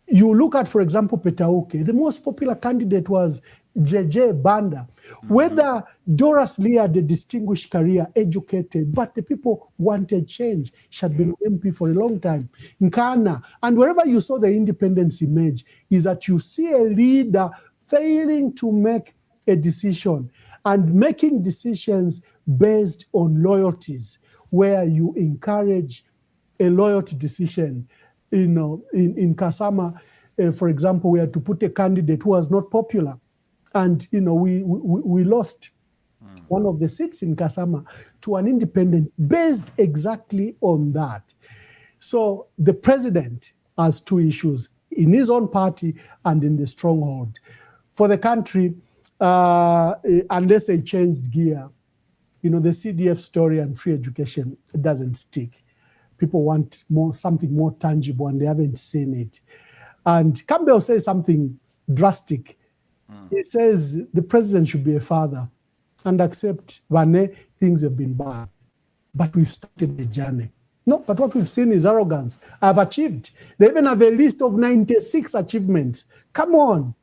you look at, for example, Petauke, the most popular candidate was JJ Banda. Whether Doris Lee had a distinguished career, educated, but the people wanted change. She had been MP for a long time. Nkana, and wherever you saw the independence image, is that you see a leader failing to make a decision and making decisions based on loyalties, where you encourage a loyalty decision. In Kasama, for example, we had to put a candidate who was not popular, and we lost one of the seats in Kasama to an independent based exactly on that. So the president has two issues in his own party and in the stronghold. For the country, unless they changed gear, the CDF story and free education doesn't stick. People want something more tangible, and they haven't seen it. And Campbell says something drastic. He says the president should be a father and accept when things have been bad. But we've started the journey. No, but what we've seen is arrogance. I've achieved. They even have a list of 96 achievements. Come on.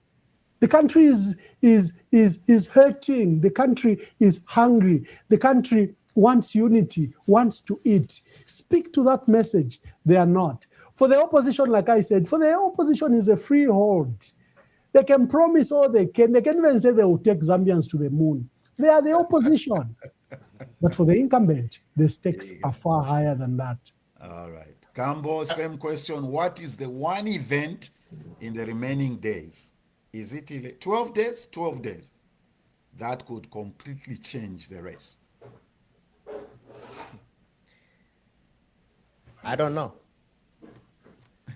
The country is hurting. The country is hungry. The country wants unity, wants to eat. Speak to that message. They are not. For the opposition, like I said, for the opposition is a freehold. They can promise all they can. They can even say they will take Zambians to the moon. They are the opposition. But for the incumbent, the stakes are far higher than that. All right. Campbell, same question. What is the one event in the remaining days? Is it 12 days? 12 days. That could completely change the race. I don't know.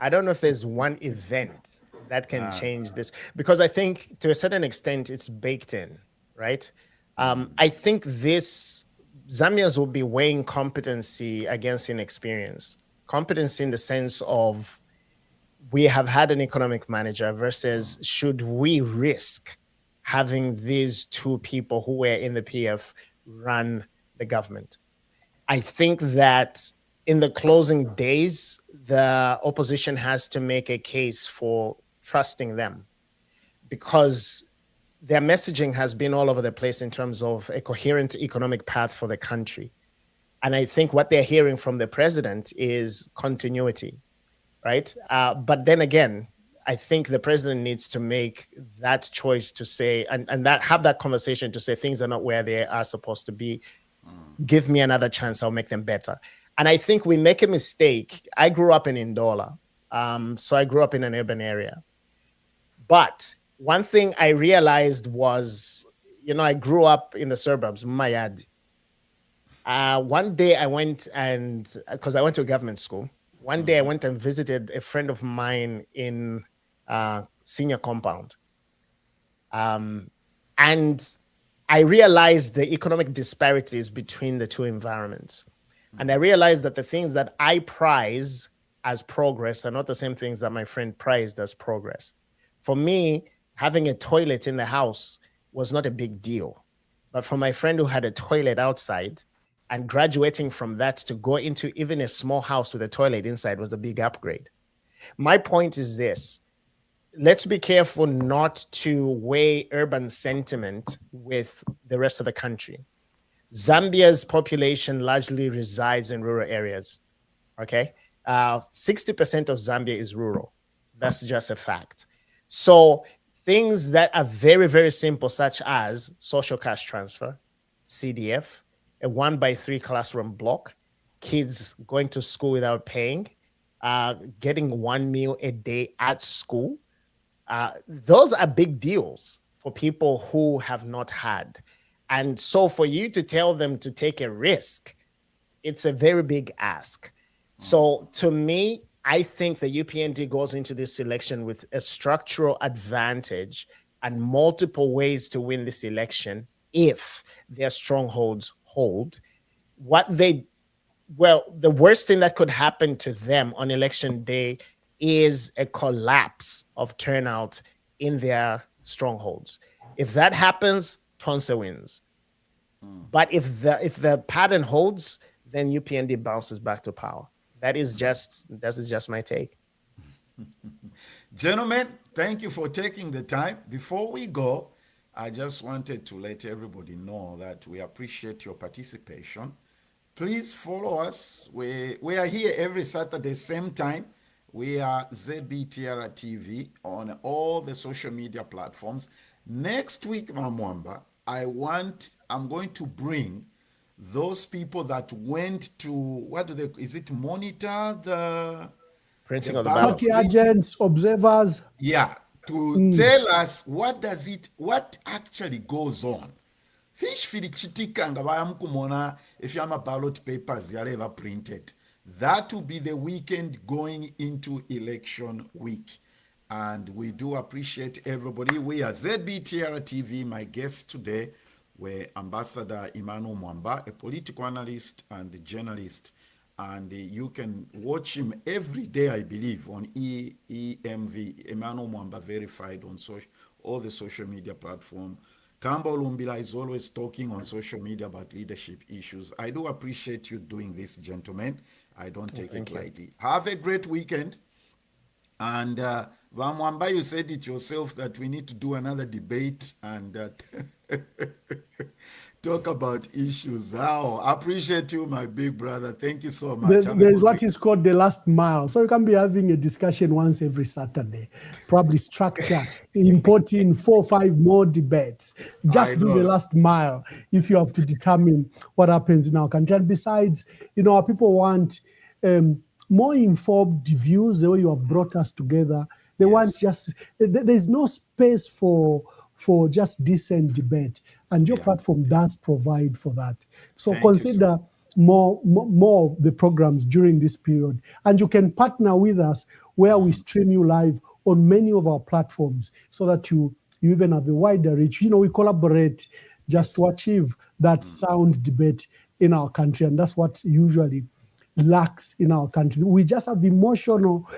I don't know if there's one event that can change this, because I think to a certain extent it's baked in, right? I think Zambians will be weighing competency against inexperience. Competency in the sense of, we have had an economic manager versus should we risk having these two people who were in the PF run the government? I think that in the closing days, the opposition has to make a case for trusting them, because their messaging has been all over the place in terms of a coherent economic path for the country. And I think what they're hearing from the president is continuity. Right. But then again, I think the president needs to make that choice to say, and that have that conversation to say things are not where they are supposed to be. Give me another chance. I'll make them better. And I think we make a mistake. I grew up in Ndola. So I grew up in an urban area. But one thing I realized was, I grew up in the suburbs, Mayad. One day I went and, because I went to a government school, one day I went and visited a friend of mine in senior compound. And I realized the economic disparities between the two environments. And I realized that the things that I prize as progress are not the same things that my friend prized as progress. For me, having a toilet in the house was not a big deal. But for my friend who had a toilet outside and graduating from that to go into even a small house with a toilet inside was a big upgrade. My point is this: let's be careful not to weigh urban sentiment with the rest of the country. Zambia's population largely resides in rural areas. Okay. 60% of Zambia is rural. That's just a fact. So things that are very, very simple, such as social cash transfer, CDF, a 1x3 classroom block, kids going to school without paying, getting one meal a day at school, those are big deals for people who have not had. And so for you to tell them to take a risk, it's a very big ask. So to me, I think the UPND goes into this election with a structural advantage and multiple ways to win this election if their strongholds hold. The worst thing that could happen to them on election day is a collapse of turnout in their strongholds. If that happens, Tonsa wins. But if the pattern holds, then UPND bounces back to power. That is just my take. Gentlemen, thank you for taking the time. Before we go, I just wanted to let everybody know that we appreciate your participation. Please follow us. We are here every Saturday, same time. We are ZBTR TV on all the social media platforms. Next week, Mwamba, I'm going to bring those people that went to, is it monitor the printing of the ballot? Party agents, observers. Yeah, to tell us what actually goes on. Fish filichitika nga bayamukumona if yama ballot papers yaleva printed. That will be the weekend going into election week. And we do appreciate everybody. We are ZBTR TV. My guests today were Ambassador Emmanuel Mwamba, a political analyst and a journalist. And you can watch him every day, I believe, on EMV, Emmanuel Mwamba Verified on all the social media platforms. Campbell Umbila is always talking on social media about leadership issues. I do appreciate you doing this, gentlemen. I don't take it lightly. Have a great weekend. And Mwamba, you said it yourself that we need to do another debate and talk about issues. I appreciate you, my big brother. Thank you so much. There's what is called the last mile. So you can be having a discussion once every Saturday, probably structure, importing 4 or 5 more debates. Just do the last mile if you have to determine what happens in our country. And besides, our people want more informed views, the way you have brought us together. They want there's no space for just decent debate. And your platform does provide for that. So consider more of the programs during this period. And you can partner with us where we stream you live on many of our platforms so that you even have a wider reach. We collaborate just to achieve that sound debate in our country. And that's what usually lacks in our country. We just have emotional,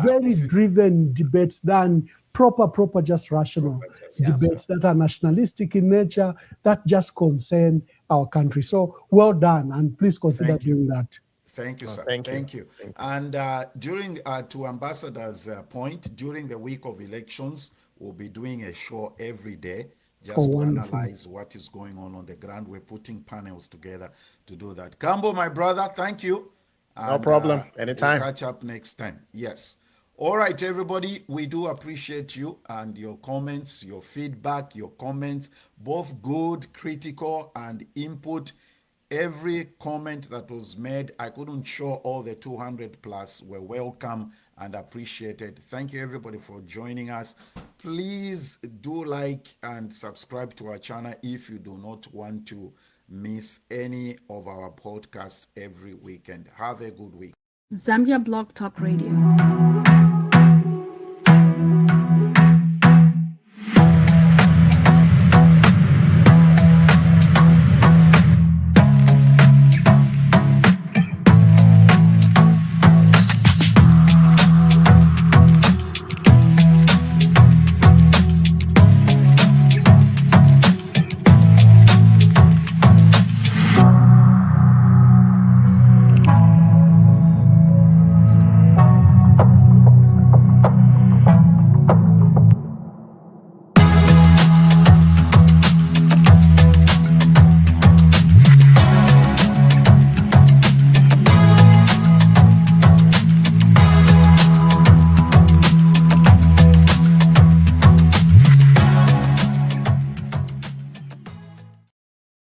very driven debates than proper, just rational debates that are nationalistic in nature, that just concern our country. So well done, and please consider doing that. Thank you, sir. Thank you. And during, to Ambassador's point, during the week of elections, we'll be doing a show every day just to analyze what is going on the ground. We're putting panels together to do that. Kambo, my brother, thank you. No problem. Anytime. We'll catch up next time. Yes. All right, everybody. We do appreciate you and your comments, your feedback, your comments, both good, critical, and input. Every comment that was made, I couldn't show all the 200 plus, were welcome and appreciated. Thank you, everybody, for joining us. Please do like and subscribe to our channel if you do not want to miss any of our podcasts every weekend. Have a good week. Zambia Blog Talk Radio.